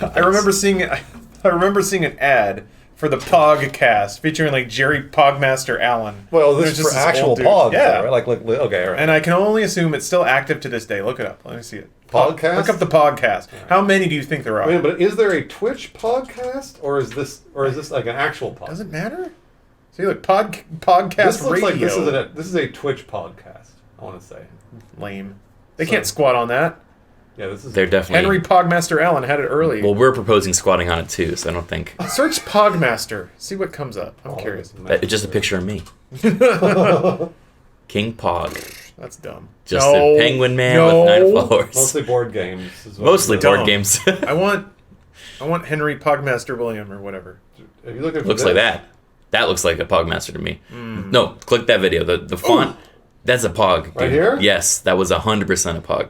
I remember seeing an ad for the Pogcast featuring like Jerry Pogmaster Allen. Well, this is for actual Pogs, yeah. right? Like, okay, all right. And I can only assume it's still active to this day. Look it up. Let me see it. Podcast? Look up the Pogcast. Right. How many do you think there are? Wait, but is there a Twitch podcast, or is this like an actual podcast? Doesn't matter. See, look, Pogcast this looks Radio. Like this is a Twitch podcast. I want to say. Lame. They can't squat on that. Yeah, this is. They're definitely. Henry Pogmaster Allen had it early. Well, we're proposing squatting on it too, so I don't think. Search Pogmaster. See what comes up. I'm curious. It's just a picture of me. King Pog. That's dumb. Just a penguin man with 9 followers. Mostly board games. Mostly board games. I want Henry Pogmaster William or whatever. If you look at looks like that. That looks like a Pogmaster to me. No, click that video. The font. Ooh. That's a Pog. Dude. Right here? Yes, that was 100% a Pog.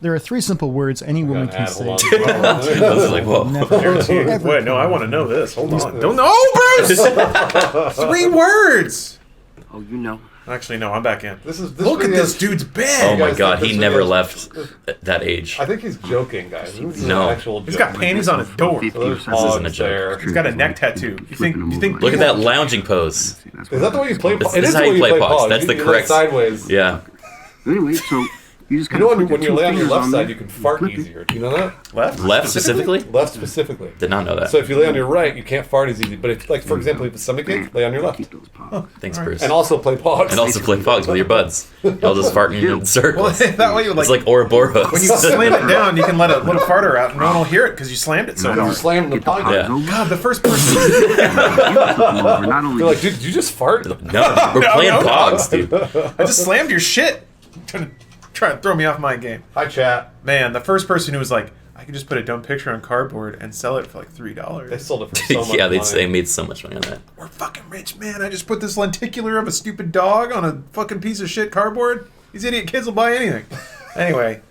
There are 3 simple words any woman can say. I was like, whoa. Wait, no, I want to know this. Hold on. Don't know, Bruce! 3 words! Oh, you know. Actually, no, I'm back in. Look at this dude's bed! Oh my god, he never left that age. I think he's joking, guys. This is no. An actual he's got panties on his door. So this isn't a joke. He's got a neck tattoo. You think? Look at that lounging pose. Is that the way you play Pogs? This is how you play Pogs. That's the correct... sideways. Yeah. Anyway, so... You know when you lay on your left side, you can fart easier. Do you know that? Left specifically? Left specifically. Did not know that. So if you lay on your right, you can't fart as easy. But if, like, for example, if it's stomachache, lay on your left. Oh, thanks, Bruce. And also play Pogs. And also play Pogs with your buds. Y'all just farting in circles. Well, that way you it's like Ouroboros. When you slam it down, you can let a farter out, and no one will hear it because you slammed it so hard. You slammed the Pog. Yeah. God, the first person. You're like, dude, did you just fart? No, we're playing Pogs, dude. I just slammed your shit. Trying to throw me off my game. Hi, chat. Man, the first person who was like, I could just put a dumb picture on cardboard and sell it for like $3. They sold it for so much yeah, money. they made so much money on that. We're fucking rich, man. I just put this lenticular of a stupid dog on a fucking piece of shit cardboard. These idiot kids will buy anything. Anyway,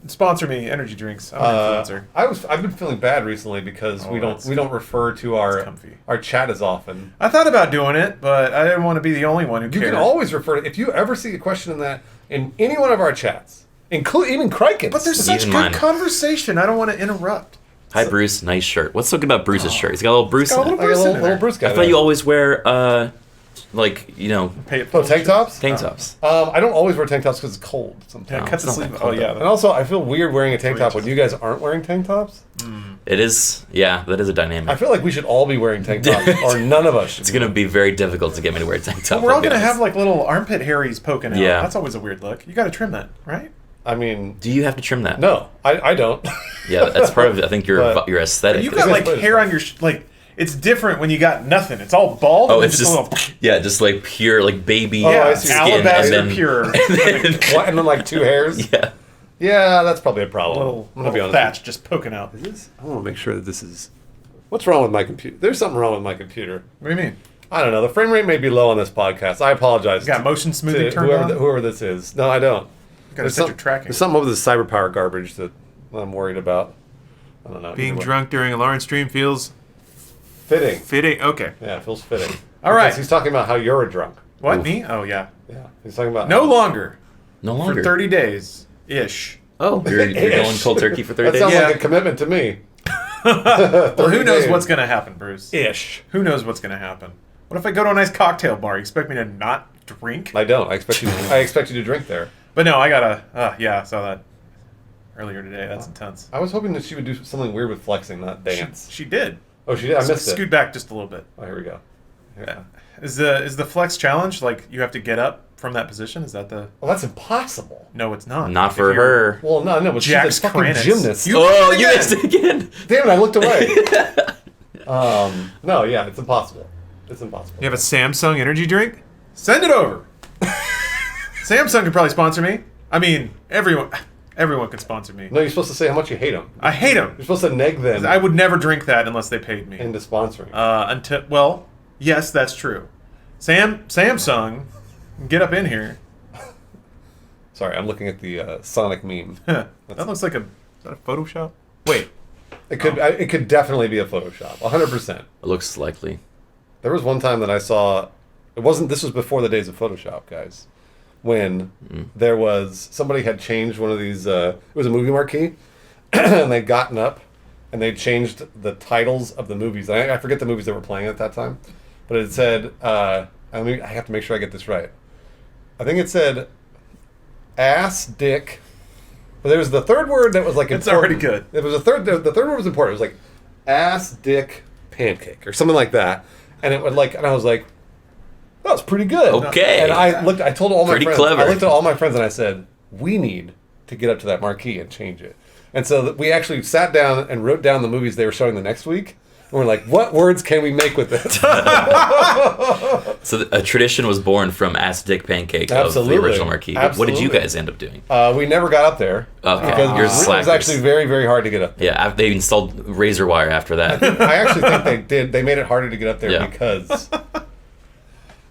sponsor me, energy drinks. I'm an influencer. I've been feeling bad recently because we don't refer to our chat as often. I thought about doing it, but I didn't want to be the only one who cared. You can always refer to, if you ever see a question in any one of our chats, including even Criken. But there's such good conversation. I don't want to interrupt. Hi, Bruce. Nice shirt. What's so good about Bruce's shirt? He's got a little Bruce in it. Little Bruce guy. I thought you always wear, tank tops? Tank tops. I don't always wear tank tops because it's cold sometimes. Yeah, cut the sleeve. Oh, yeah. And also, I feel weird wearing a tank top when you guys aren't wearing tank tops. It is, yeah, that is a dynamic. I feel like we should all be wearing tank tops, or none of us should. It's going to be very difficult to get me to wear a tank top. Well, we're all going to have like little armpit hairs poking out. Yeah. That's always a weird look. You got to trim that, right? I mean... Do you have to trim that? No, I don't. Yeah, that's part of, I think, your aesthetic. You got like hair on your... It's different when you got nothing. It's all bald. Oh, it's just a little... Yeah, just like pure, like baby skin. Alabaster and then, pure. And then like 2 hairs? Yeah. Yeah, that's probably a problem. I'm gonna be honest. Thatch just poking out. I want to make sure that this is... What's wrong with my computer? There's something wrong with my computer. What do you mean? I don't know. The frame rate may be low on this podcast. I apologize. You got motion smoothing turned on? Whoever this is. No, I don't. You gotta set your tracking. There's something over the cyberpower garbage that I'm worried about. I don't know. Being drunk during a Lawrence stream feels... Fitting. Okay. Yeah, it feels fitting. All right. Because he's talking about how you're a drunk. What, Oof. me? Oh, yeah. Yeah, he's talking about... No longer. For 30 days-ish. Oh, you're going cold turkey for 30 days? That sounds like a commitment to me. Well, who knows what's going to happen, Bruce? Ish. Who knows what's going to happen? What if I go to a nice cocktail bar? You expect me to not drink? I don't. I expect you to drink there. But no, I gotta... I saw that earlier today. That's intense. I was hoping that she would do something weird with flexing, not dance. She did. Oh, she did? I missed it. Scoot back just a little bit. Oh, here we go. Yeah. Is the flex challenge, like, you have to get up from that position? Is that the... Well, that's impossible. No, it's not. Not for her. Well, no, but Jack she's a fucking Kranitz. gymnast. You missed it again. Damn it, I looked away. No, yeah, it's impossible. It's impossible. You have a Samsung energy drink? Send it over. Samsung could probably sponsor me. I mean, everyone could sponsor me. No, you're supposed to say how much you hate them. I hate them. You're supposed to neg them. I would never drink that unless they paid me. Into sponsoring. Yes, that's true. Samsung, get up in here. Sorry, I'm looking at the Sonic meme. That looks like is that a Photoshop? Wait. It could definitely be a Photoshop. 100%. It looks likely. There was one time that I saw... This was before the days of Photoshop, guys. When there was... Somebody had changed one of these... it was a movie marquee. And they'd gotten up and they changed the titles of the movies. I forget the movies that were playing at that time, but it said, I have to make sure I get this right. I think it said ass, dick, but there was the third word that was like important. It's already good. It was the third word was important. It was like ass, dick, pancake, or something like that. And it would and I was like, that was pretty good. Okay. And I told all my Pretty friends, clever. I looked at all my friends and I said, we need to get up to that marquee and change it. And so we actually sat down and wrote down the movies they were showing the next week. And we're like, what words can we make with this? So a tradition was born from Ass Dick Pancake Absolutely. of the original marquee. Absolutely. What did you guys end up doing? We never got up there. Okay. Because You're it was slackers. actually very, very hard to get up there. Yeah, they installed razor wire after that. I actually think they did. They made it harder to get up there Yeah. because...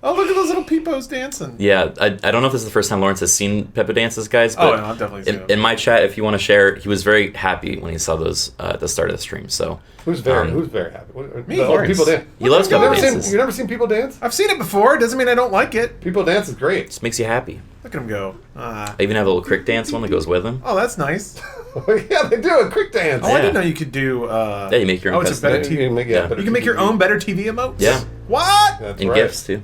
Oh, look at those little peepos dancing. Yeah, I don't know if this is the first time Lawrence has seen Peppa dances, guys, Oh, but no, I've definitely seen them. in my chat, if you want to share, he was very happy when he saw those at the start of the stream. So Who's very happy? Me, The old Lawrence. people dance. He loves You've Peppa never dances. seen, you've never seen people dance? I've seen it before. Doesn't mean I don't like it. People dance is great. Just makes you happy. Look at him go. I even have a little crick dance one that goes with him. Oh, that's nice. Yeah, they do a quick dance. Oh, I Yeah. didn't know you could do. Yeah, you make your own Oh, it's a custom. better TV. Yeah. You can make your own better TV emotes. Yeah. What? That's And right. gifts too.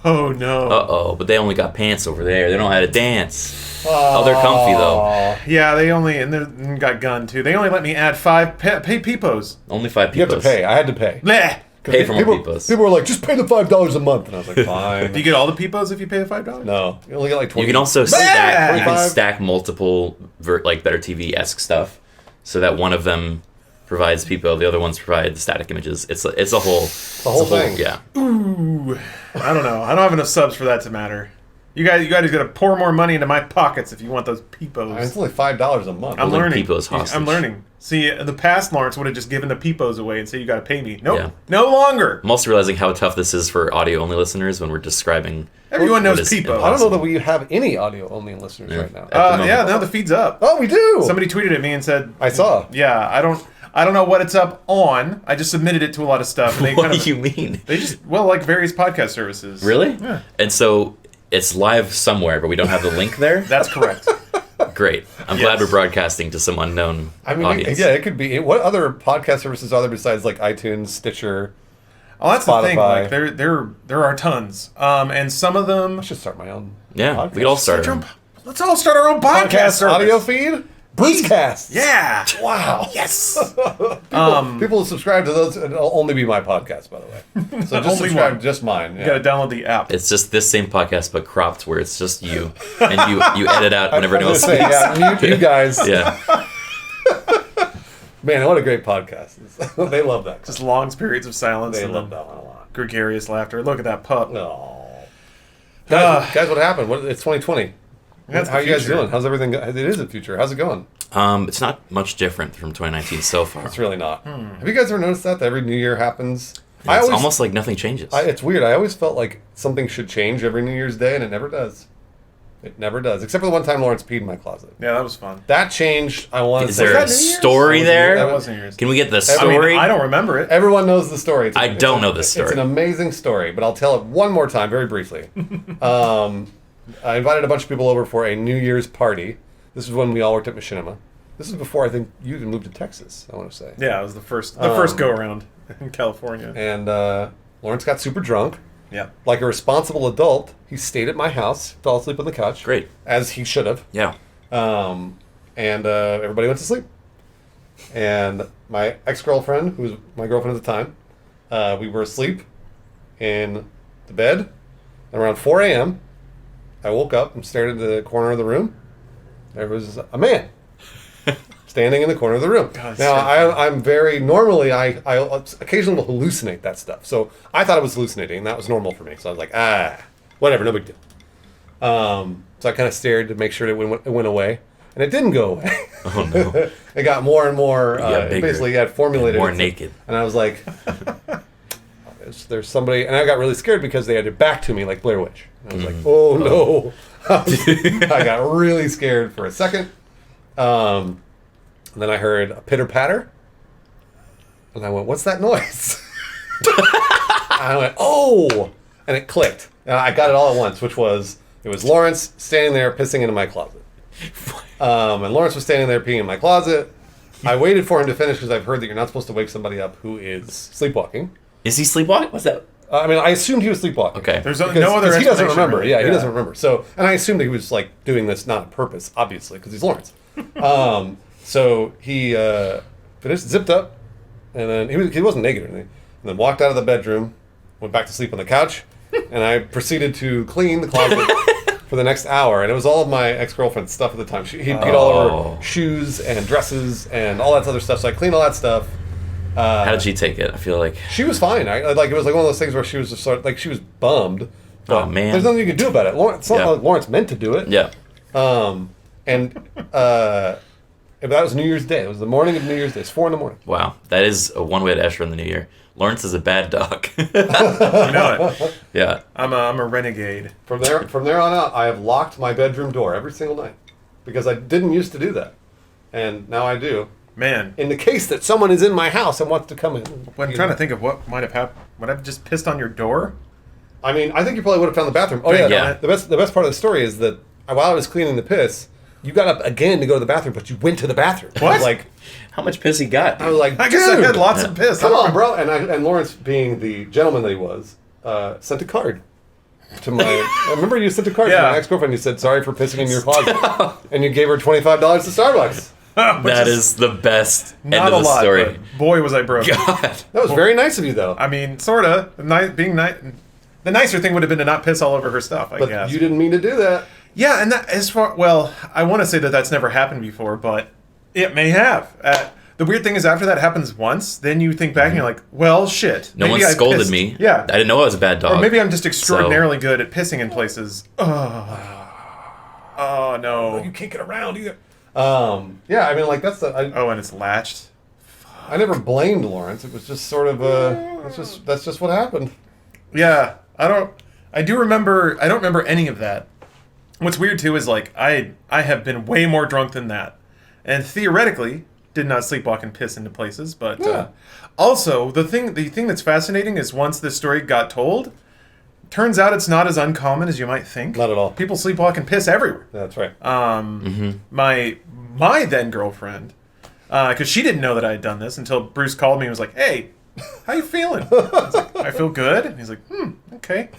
Oh no. But they only got pants over there. They don't know how to dance. Oh, they're comfy though. Yeah, they only and got gun too. They only let me add 5 pay peepos. Only 5 You people. have to pay. I had to pay. Bleh. Pay for more people, peepos. People were like, just pay the $5 a month. And I was like, fine. Do you get all the peepos if you pay the $5? No. You only get like 20. You can also Bleh! stack. You can 25. stack multiple Better TV-esque stuff, so that one of them provides people, the other ones provide static images. It's a whole. The whole thing. Yeah. Ooh. I don't know. I don't have enough subs for that to matter. You guys got to pour more money into my pockets if you want those peepos. It's only $5 a month. I'm Holding learning. peepos hostage. I'm learning. See, the past Lawrence would have just given the peepos away and say you got to pay me. Nope. Yeah. No longer. I'm also realizing how tough this is for audio-only listeners when we're describing. Everyone knows What is peepos. I don't know that we have any audio-only listeners right now. At the moment. Yeah, now the feed's up. Oh, we do! Somebody tweeted at me and said, I saw. "Yeah, I don't know what it's up on. I just submitted it to a lot of stuff." And they What kind of, do you mean? They just like various podcast services. Really? Yeah. And so it's live somewhere, but we don't have the link there? That's correct. Great. I'm glad we're broadcasting to some unknown audience. Yeah, it could be. What other podcast services are there besides like iTunes, Stitcher? Oh, that's Spotify. the thing. Like there are tons. And some of them. I should start my own. Yeah, podcast. we could all start. Let's all start our own podcast podcast service. audio feed. Brucecast. Yeah. Wow. Yes. People will subscribe to those. It'll only be my podcast, by the way. So just Only subscribe, one. just mine. You Yeah. got to download the app. It's just this same podcast, but cropped, where it's just you, and you edit out whenever I anyone was speaks. gonna say, yeah, mute you guys. Yeah. Man, what a great podcast. They love that. Just long periods of silence. They and love then that one a lot. gregarious laughter. Look at that pup. No. Guys, what happened? It's 2020. That's How the you guys future. doing? How's everything? It is the future. How's it going? It's not much different from 2019 so far. It's really not. Have you guys ever noticed that every New Year happens? It's almost like nothing changes. It's weird. I always felt like something should change every New Year's Day, and it never does. It never does. Except for the one time Lawrence peed in my closet. Yeah, that was fun. That changed. I want to Is say. there that a New Year's? story there? That was New Year's. Can we get the I story? mean, I don't remember it. Everyone knows the story. I don't know this story. It's an amazing story, but I'll tell it one more time, very briefly. I invited a bunch of people over for a New Year's party. This is when we all worked at Machinima. This is before I think you even moved to Texas, I want to say. Yeah, it was the first go around in California. And Lawrence got super drunk. Yeah. Like a responsible adult, he stayed at my house, fell asleep on the couch. Great. As he should have. Yeah. And everybody went to sleep. And my ex-girlfriend, who was my girlfriend at the time, we were asleep in the bed. And around 4 a.m., I woke up and stared into the corner of the room. There was a man standing in the corner of the room. God, now, so I'm very, normally, I occasionally will hallucinate that stuff. So I thought it was hallucinating, and that was normal for me. So I was like, whatever, no big deal. So I kind of stared to make sure it went away. And it didn't go away. Oh, no. It got more and more, bigger. basically, it had formulated. More itself. naked. And I was like, there's somebody, and I got really scared because they had their back to me like Blair Witch. And I was like, oh no. I got really scared for a second. And then I heard a pitter patter. And I went, what's that noise? I went, oh! And it clicked. And I got it all at once, which was, it was Lawrence standing there pissing into my closet. And Lawrence was standing there peeing in my closet. I waited for him to finish because I've heard that you're not supposed to wake somebody up who is sleepwalking. Is he sleepwalking? What's that? I mean, I assumed he was sleepwalking. Okay. There's Because, no other. because he doesn't explanation, remember. really. Yeah, he doesn't remember. So, and I assumed that he was like doing this not on purpose, obviously, because he's Lawrence. So he finished, zipped up, and then he wasn't naked or anything. And then walked out of the bedroom, went back to sleep on the couch, and I proceeded to clean the closet for the next hour. And it was all of my ex-girlfriend's stuff at the time. He'd beat all of her shoes and dresses and all that other stuff. So I cleaned all that stuff. How did she take it? I feel like She was fine. It was like one of those things where she was just sort of like she was bummed. But Oh, man. there's nothing you can do about it. It's not Yeah. like Lawrence meant to do it. yeah. But that was New Year's Day. It was the morning of New Year's Day. It's 4 a.m. Wow, that is a one way to usher in the new year. Lawrence is a bad dog. You know it. Yeah. I'm a renegade. From there on out, I have locked my bedroom door every single night because I didn't used to do that, and now I do. Man, In the case that someone is in my house and wants to come in. I'm trying to think of what might have happened. Would I have just pissed on your door? I mean, I think you probably would have found the bathroom. Oh yeah, Yeah. The best part of the story is that while I was cleaning the piss, you got up again to go to the bathroom, but you went to the bathroom. What? I was like, How much piss he got? I was like, I guess I dude, had lots of piss. come on, bro. And Lawrence, being the gentleman that he was, sent a card to my. I remember you sent a card to Yeah. my ex-girlfriend. You said sorry for pissing in your closet, and you gave her $25 to Starbucks. That is the best end Not of a the lot, story. but boy, was I broke. God. That was very nice of you, though. I mean, sorta. The nicer thing would have been to not piss all over her stuff, I But guess. you didn't mean to do that. Yeah, and that I want to say that that's never happened before, but it may have. The weird thing is, after that happens once, then you think back and you're like, well, shit. No maybe one I scolded pissed. me. Yeah. I didn't know I was a bad dog. Or maybe I'm just extraordinarily good at pissing in places. Oh, no. You can't get around either. Yeah, I mean, like that's the. Oh, and it's latched. I never blamed Lawrence. It was just sort of that's just what happened. Yeah, I don't remember any of that. What's weird too is like I have been way more drunk than that, and theoretically did not sleepwalk and piss into places. But Yeah. also the thing that's fascinating is once this story got told, turns out it's not as uncommon as you might think. Not at all. People sleepwalk and piss everywhere. That's right. My then girlfriend, because she didn't know that I had done this until Bruce called me and was like, "Hey, how you feeling?" I was like, "I feel good." And he's like, okay.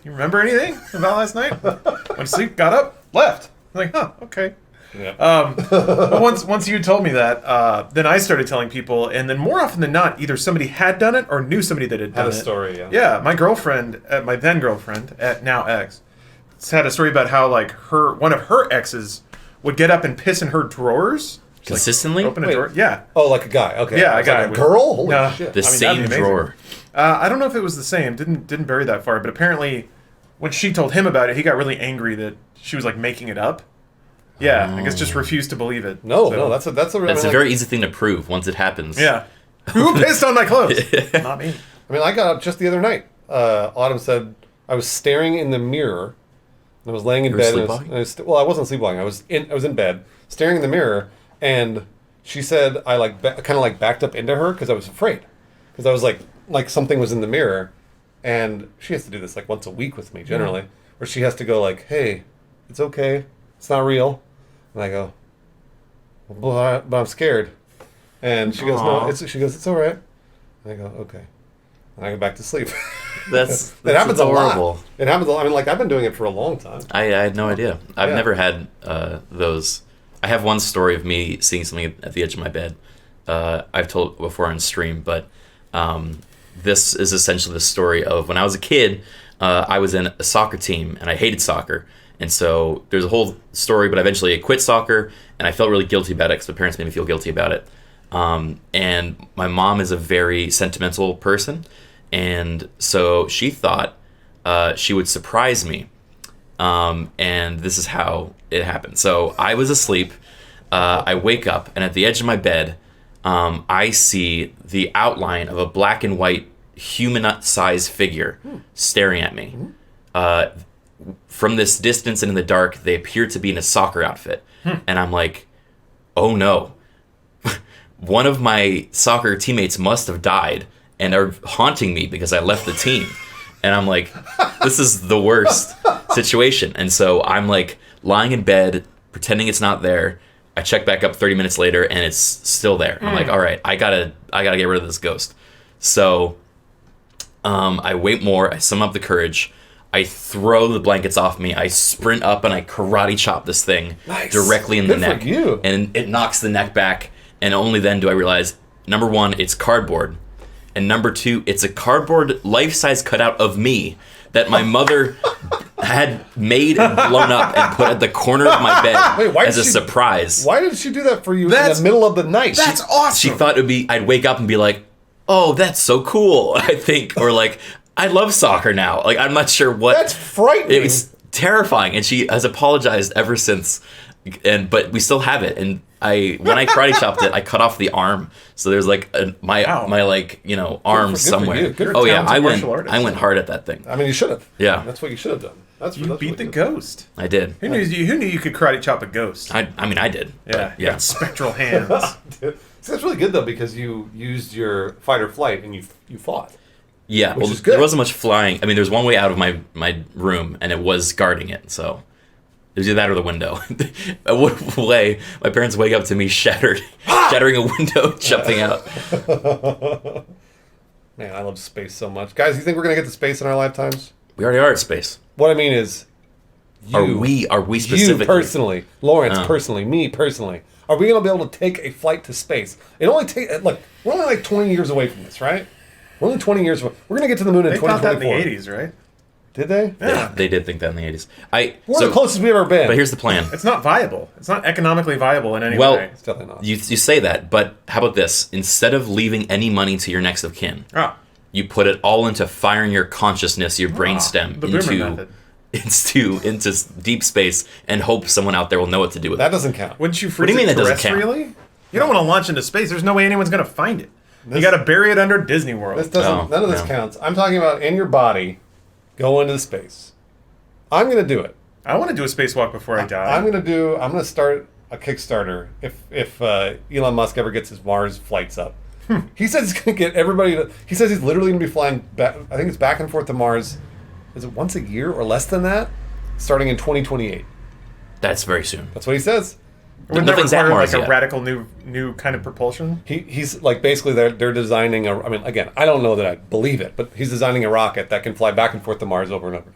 You remember anything about last night?" Went to sleep, got up, left. I'm like, "Huh, okay." Yeah. But once you told me that, then I started telling people, and then more often than not, either somebody had done it or knew somebody that had done Had a it. story, yeah. Yeah, my girlfriend, my then girlfriend, now ex, had a story about how like one of her exes would get up and piss in her drawers. Just, like, Consistently? open a Wait. drawer. Yeah. Oh, like a guy. Okay. Yeah, I a was guy like, would- girl. Holy No. shit. The I mean, that'd be same amazing. drawer. I don't know if it was the same. Didn't bury that far, but apparently, when she told him about it, he got really angry that she was like making it up. Yeah, I guess just refused to believe it. No, So- no, that's a That's a very easy thing to prove once it happens. yeah. Who pissed on my clothes? Not me. I mean, I got up just the other night. Autumn said I was staring in the mirror. And I was laying in You were bed. sleepwalking? I wasn't sleepwalking. I was in bed, staring in the mirror, and she said I kind of backed up into her because I was afraid, because I was like something was in the mirror, and she has to do this like once a week with me generally, where she has to go like, "Hey, it's okay, it's not real," and I go, "Well, but I'm scared," and she goes, Aw. "No," she goes, "It's all right," and I go, "Okay." And I go back to sleep. That's It happens adorable. a lot. It happens a lot. I mean, like, I've been doing it for a long time. I had no idea. I've Yeah. never had those. I have one story of me seeing something at the edge of my bed. I've told before on stream, but this is essentially the story of when I was a kid. I was in a soccer team, and I hated soccer. And so there's a whole story, but eventually I quit soccer, and I felt really guilty about it because my parents made me feel guilty about it. And my mom is a very sentimental person, and so she thought she would surprise me. And this is how it happened. So I was asleep. I wake up, and at the edge of my bed, I see the outline of a black and white human-sized figure staring at me. From this distance and in the dark, they appear to be in a soccer outfit. And I'm like, oh no. One of my soccer teammates must have died and are haunting me because I left the team. And I'm like, this is the worst situation. And so I'm like lying in bed, pretending it's not there. I check back up 30 minutes later, and it's still there. I'm like, all right, I gotta get rid of this ghost. So I wait more. I sum up the courage. I throw the blankets off me. I sprint up and I karate chop this thing directly in the neck. For you. And it knocks the neck back. And only then do I realize, number one, it's cardboard. And number two, it's a cardboard life-size cutout of me that my mother had made and blown up and put at the corner of my bed as a surprise. Why did she do that for you in the middle of the night? That's awesome. She thought it would be, I'd wake up and be like, oh, that's so cool, I think. Or like, I love soccer now. Like, I'm not sure what. That's frightening. It was terrifying. And she has apologized ever since. But we still have it. And when I karate chopped it, I cut off the arm. So there's like my like, you know, arm good for somewhere. you. Good for Oh yeah, I artist. went hard at that thing. I mean, you should have. Yeah. That's what you should have done. You beat the ghost. I did. Who knew you could karate chop a ghost? I mean, I did. Yeah, But, yeah. spectral hands. See, that's really good though because you used your fight or flight and you fought. Yeah, well, is good. there wasn't much flying. I mean, there's one way out of my room, and it was guarding it, so it was either that or the window. One way, my parents wake up to me shattering a window, jumping out. Man, I love space so much. Guys, you think we're going to get to space in our lifetimes? We already are at space. What I mean is, Are we specifically? You personally, Lawrence personally, me personally, are we going to be able to take a flight to space? It only look, we're only like 20 years away from this, right? We're only 20 years away. We're going to get to the moon in They thought that 2024. in the 80s, right? Did they? Yeah. They did think that in the 80s. We're the closest we've ever been. But here's the plan. It's not viable. It's not economically viable in any Well, way. It's definitely not. You say that, but how about this? Instead of leaving any money to your next of kin, you put it all into firing your consciousness, your brainstem, the Boomer method. into deep space and hope someone out there will know what to do with That it. doesn't count. Wouldn't you do freeze you mean it that doesn't count? terrestrially? You don't want to launch into space. There's no way anyone's going to find it. You got to bury it under Disney World. This doesn't. None of this counts. I'm talking about in your body, go into space. I'm going to do it. I want to do a spacewalk before I die. I'm going to start a Kickstarter if Elon Musk ever gets his Mars flights up. He says he's going to get everybody. He says he's literally going to be flying back. I think it's back and forth to Mars. Is it once a year or less than that? Starting in 2028. That's very soon. That's what he says. Wouldn't that Nothing's at require Mars like a yet. radical new kind of propulsion? He's like basically they're designing a. I mean, again, I don't know that I believe it, but he's designing a rocket that can fly back and forth to Mars over and over.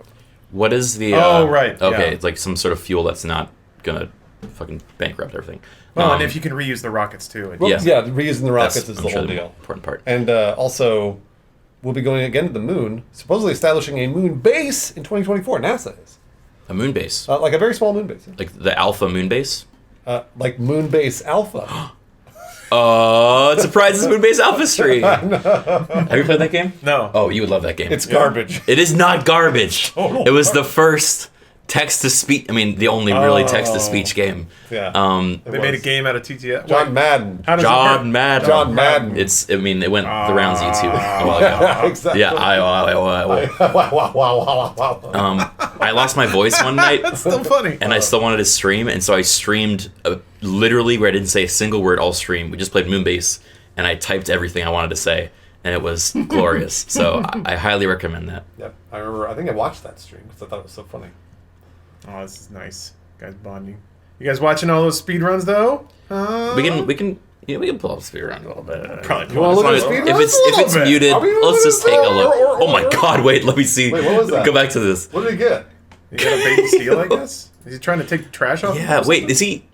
What is the... right. Okay, Yeah. it's like some sort of fuel that's not going to fucking bankrupt everything. Well, and if you can reuse the rockets too. Well, Yeah. yeah, reusing the rockets that's, is I'm the sure, whole the deal. important part. And also, we'll be going again to the moon, supposedly establishing a moon base in 2024. NASA is. A moon base. Like a very small moon base. Like the Alpha moon base? Like Moon Base Alpha. Oh, it surprises Moonbase Alpha Stream. Have you played that game? No. Oh, you would love that game. It's garbage. It is not garbage. Oh, It was the first text-to-speech, I mean, the only really text-to-speech game. Yeah. They made a game out of TTS. John Madden. How does it work? John Madden. John Madden. It went the rounds of YouTube a while ago. Exactly. Yeah, I lost my voice one night. That's still funny. And I still wanted to stream, and so I streamed literally where I didn't say a single word all stream. We just played Moonbase, and I typed everything I wanted to say, and it was glorious. So I highly recommend that. Yep. I remember. I think I watched that stream because I thought it was so funny. Oh, this is nice. Guys bonding. You guys watching all those speed runs though? We can pull up the speed around a little bit. Probably. You wanna look at the speed runs? If it's muted, Are we let's just take a look. or- Oh my God! Wait, let me see. Wait, what was that? Go back to this. What did he get? You got a baby seal, I guess. Is he trying to take the trash off? Yeah. Wait. Is he?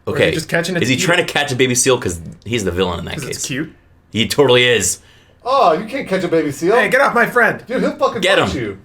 Okay. he just catching it Is to he eat trying it? to catch a baby seal? Because he's the villain in that Because case. it's cute. He totally is. Oh, you can't catch a baby seal. Hey, get off my friend! Dude, he'll fucking Get punch him. you.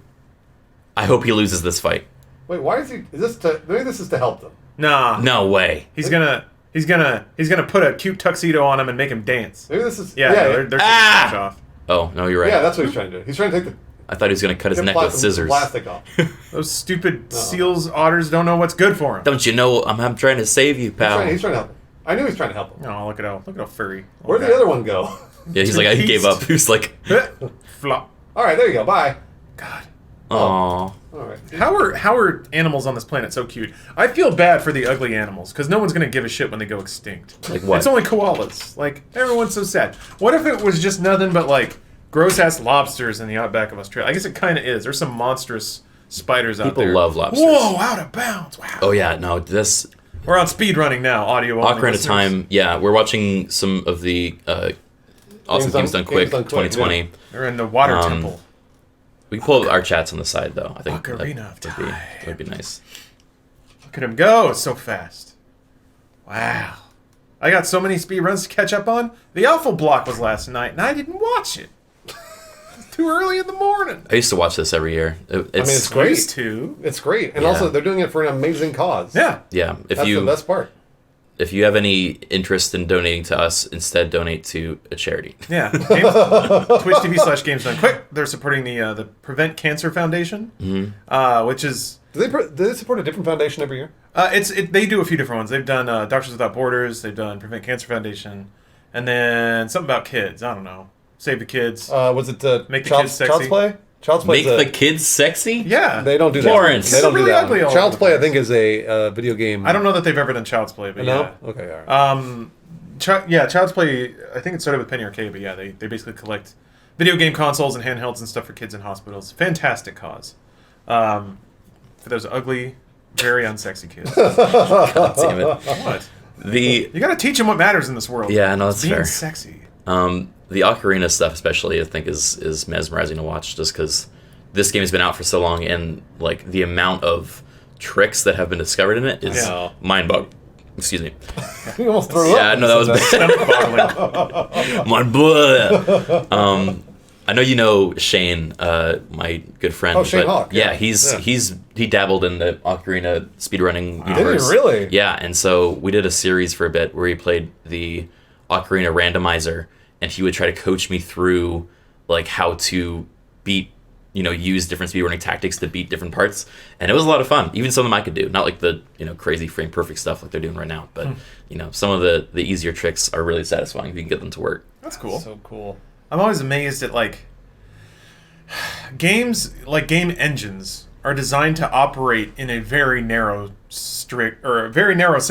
I hope he loses this fight. Wait, why is he? Is this to? Maybe this is to help them. Nah. No way. He's gonna put a cute tuxedo on him and make him dance. Maybe this is. Yeah, they're taking Ah! the trash off. Oh no, you're right. Yeah, that's what he's trying to do. He's trying to take the I thought he was gonna cut his neck with scissors. plastic off. Those stupid seals, otters don't know what's good for him. Don't you know I'm trying to save you, pal? He's trying to help him. I knew he was trying to help him. Oh, look at how furry. Where'd the other one go? Yeah, he's like, he gave up. He was like, Flop. All right, there you go. Bye. God. oh. All right. How are animals on this planet so cute? I feel bad for the ugly animals because no one's gonna give a shit when they go extinct. Like what? It's only koalas. Like everyone's so sad. What if it was just nothing but like gross ass lobsters in the outback of Australia? I guess it kind of is. There's some monstrous spiders out People there. love lobsters. Whoa! Out of bounds! Wow. Oh yeah, no, this We're on speed running now, audio only. Ocarina of listeners. Time, yeah, we're watching some of the awesome Games Done Quick 2020. yeah. They're in the water temple. We can pull up our chats on the side, though. I think Ocarina of Time. that would be nice. Look at him go so fast. Wow. I got so many speed runs to catch up on. The Alpha Block was last night, and I didn't watch it. It's too early in the morning. I used to watch this every year. It's great. Used to. It's great. And Yeah. also, they're doing it for an amazing cause. Yeah. Yeah, That's the best part. if you have any interest in donating to us, instead donate to a charity. Yeah. Twitch TV/Games Done Quick. They're supporting the Prevent Cancer Foundation, which is... Do they support a different foundation every year? They do a few different ones. They've done Doctors Without Borders. They've done Prevent Cancer Foundation, and then something about kids. I don't know. Save the kids. Was it Make the Child's, kids sexy? Child's Play? Child's Play. Make the kids sexy? Yeah. They don't do that. Lawrence. They don't It's do really that. ugly all over Child's the Play, I place. think, is a video game. I don't know that they've ever done Child's Play, but No? yeah. Okay, all right. Child's Play, I think it started with Penny Arcade, but yeah, they basically collect video game consoles and handhelds and stuff for kids in hospitals. Fantastic cause. For those ugly, very unsexy kids. God damn it. What? The You gotta teach them what matters in this world. Yeah, no, that's Being fair. sexy. The Ocarina stuff, especially, I think is mesmerizing to watch, just because this game has been out for so long, and like the amount of tricks that have been discovered in it is Yeah. mind-boggling. Excuse me. You almost threw up. Yeah, no, that was bad. Stomach boggling. My blood. I know you know Shane, my good friend. Oh, Shane but Hawk, yeah. he dabbled in the Ocarina speedrunning universe. Did he really? Yeah, and so we did a series for a bit where he played the Ocarina randomizer, and he would try to coach me through like how to beat, use different speedrunning tactics to beat different parts, and it was a lot of fun. Even some of them I could do, not like the crazy frame perfect stuff like they're doing right now, but some of the easier tricks are really satisfying if you can get them to work. That's cool. So cool. I'm always amazed at games, like game engines are designed to operate in a very narrow set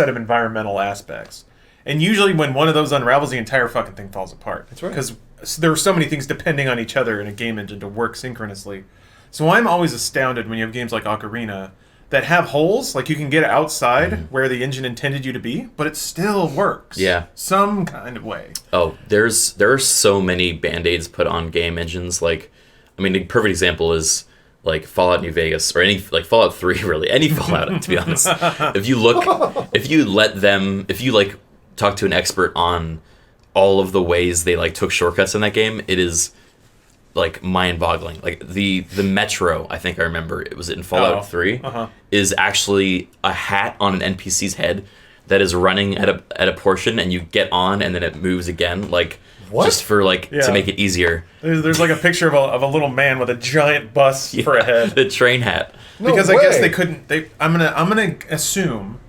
of environmental aspects. And usually when one of those unravels, the entire fucking thing falls apart. That's right. Because there are so many things depending on each other in a game engine to work synchronously. So I'm always astounded when you have games like Ocarina that have holes, like you can get outside where the engine intended you to be, but it still works. Yeah. Some kind of way. Oh, there are so many band-aids put on game engines. Like, I mean, the perfect example is like Fallout New Vegas, or any like Fallout 3, really, any Fallout, to be honest. If you talk to an expert on all of the ways they like took shortcuts in that game, it is like mind-boggling. Like the metro, I think I remember it was in Fallout 3, is actually a hat on an NPC's head that is running at a portion, and you get on and then it moves again, like What? just for like Yeah. to make it easier. There's like a picture of a little man with a giant bus for a head. The train hat. No Because I guess way. they couldn't. I'm gonna assume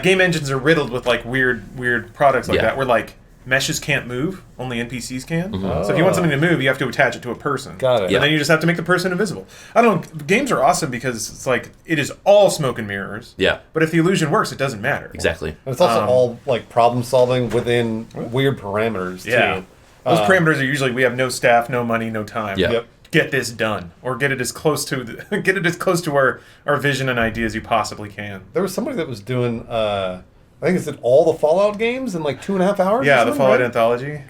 game engines are riddled with like weird products like Yeah. that, where like meshes can't move, only NPCs can. So if you want something to move, you have to attach it to a person. Got it. And Yeah. then you just have to make the person invisible. I don't know. Games are awesome because it's like it is all smoke and mirrors. Yeah, But if the illusion works, it doesn't matter. exactly. And it's also all like problem solving within weird parameters, Yeah. too. Those parameters are usually we have no staff, no money, no time. Yeah. Yep. Get this done, or get it as close to our vision and idea as you possibly can. There was somebody that was doing, I think it's all the Fallout games in like 2.5 hours. Yeah, or the something, Fallout right? Anthology.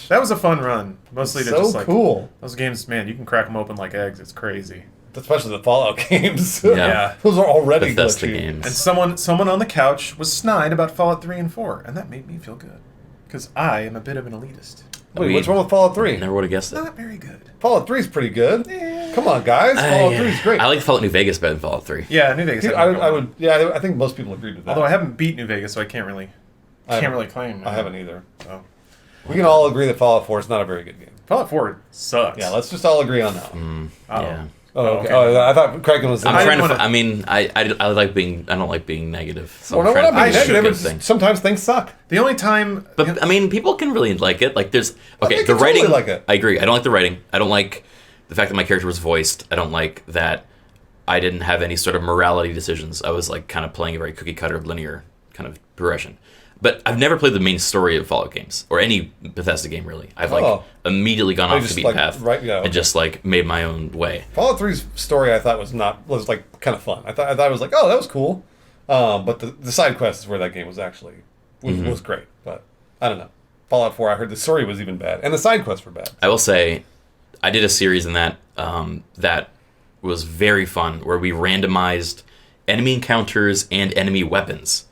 That was a fun run. Mostly to So just like cool. those games, man. You can crack them open like eggs. It's crazy. Especially the Fallout games. Yeah. Those are already Bethesda glitchy. games. And someone on the couch was snide about Fallout 3 and 4, and that made me feel good because I am a bit of an elitist. Wait, We- what's wrong with Fallout 3? Never would have guessed it. Not very good. Fallout 3 is pretty good. Come on, guys. Fallout 3 is great. I like Fallout New Vegas better than Fallout 3. Yeah, New Vegas. Dude, had a good I one. would. Yeah, I think most people agreed with that. Although I haven't beat New Vegas, so I can't really haven't- claim. I haven't either. So. We can all agree that Fallout 4 is not a very good game. Fallout 4 sucks. Yeah, let's just all agree on that one. Yeah. Oh, okay. okay. Oh, I thought Criken was. I'm I trying to. didn't wanna- I mean, I like being. I don't like being negative. So Well, I'm no, we're trying not to being push a negative. good It's thing. just, sometimes things suck. The only time, But I mean, people can really like it. Like, there's okay. they The can totally writing. like it. I agree. I don't like the writing. I don't like the fact that my character was voiced. I don't like that I didn't have any sort of morality decisions. I was like kind of playing a very cookie cutter linear kind of progression. But I've never played the main story of Fallout games or any Bethesda game really. I've like Oh. immediately gone Oh, off just the beaten like, path right, yeah, okay. and just like made my own way. Fallout 3's story I thought was like kind of fun. I thought it was like, oh, that was cool. But the side quest is where that game was actually was great. But I don't know. Fallout 4, I heard the story was even bad, and the side quests were bad. I will say, I did a series in that that was very fun, where we randomized enemy encounters and enemy weapons,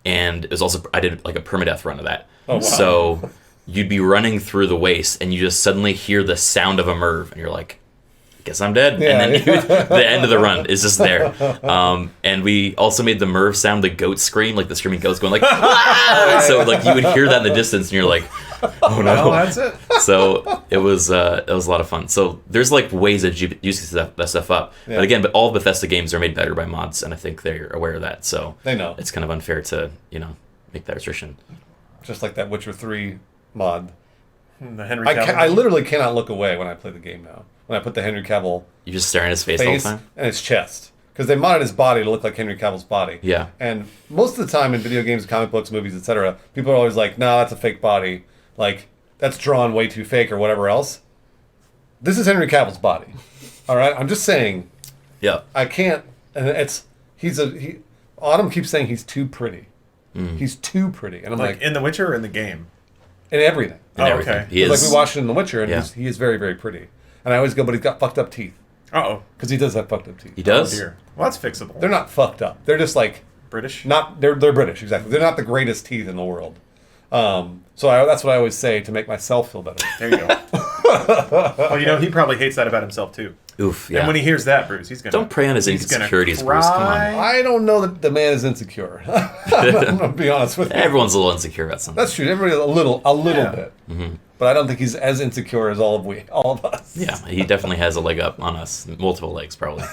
and it was also I did like a permadeath run of that. Oh, wow. So you'd be running through the waste, and you just suddenly hear the sound of a merv, and you're like, guess I'm dead. Yeah, and then the end of the run is just there. And we also made the merv sound the goat scream, like the screaming goats going like, "Ah!" So like you would hear that in the distance, and you're like, oh no. Well, that's it. So it was a lot of fun. So there's like ways that you use that stuff up. Yeah. But again, all Bethesda games are made better by mods, and I think they're aware of that. So They know. it's kind of unfair to make that restriction. Just like that Witcher 3 mod. The Henry I Cavill. literally cannot look away when I play the game now. When I put the Henry Cavill You just stare at his face, all the face time. and his chest. Because they modded his body to look like Henry Cavill's body. Yeah. And most of the time in video games, comic books, movies, etc., people are always like, "No, that's a fake body. Like, that's drawn way too fake," or whatever else. This is Henry Cavill's body. All right? I'm just saying, Yeah. I can't... And Autumn keeps saying he's too pretty. He's too pretty. And I'm Like like, in The Witcher or in the game? in everything. And Oh, everything. okay. He is. Like we watched it in The Witcher, and Yeah. he is very, very pretty. And I always go, but he's got fucked up teeth. Uh-oh. Because he does have fucked up teeth. He Oh, does. dear. Well, that's fixable. They're not fucked up. They're just like... British? They're British, exactly. They're not the greatest teeth in the world. That's what I always say to make myself feel better. There you go. Well, he probably hates that about himself, too. Oof. Yeah. And when he hears that, Bruce, he's going to... Don't prey on his insecurities, Bruce. Come on. I don't know that the man is insecure. I'm going to be honest with you. Everyone's a little insecure about something. That's true. Everybody a little Yeah. bit. But I don't think he's as insecure as all of us. Yeah, he definitely has a leg up on us. Multiple legs, probably.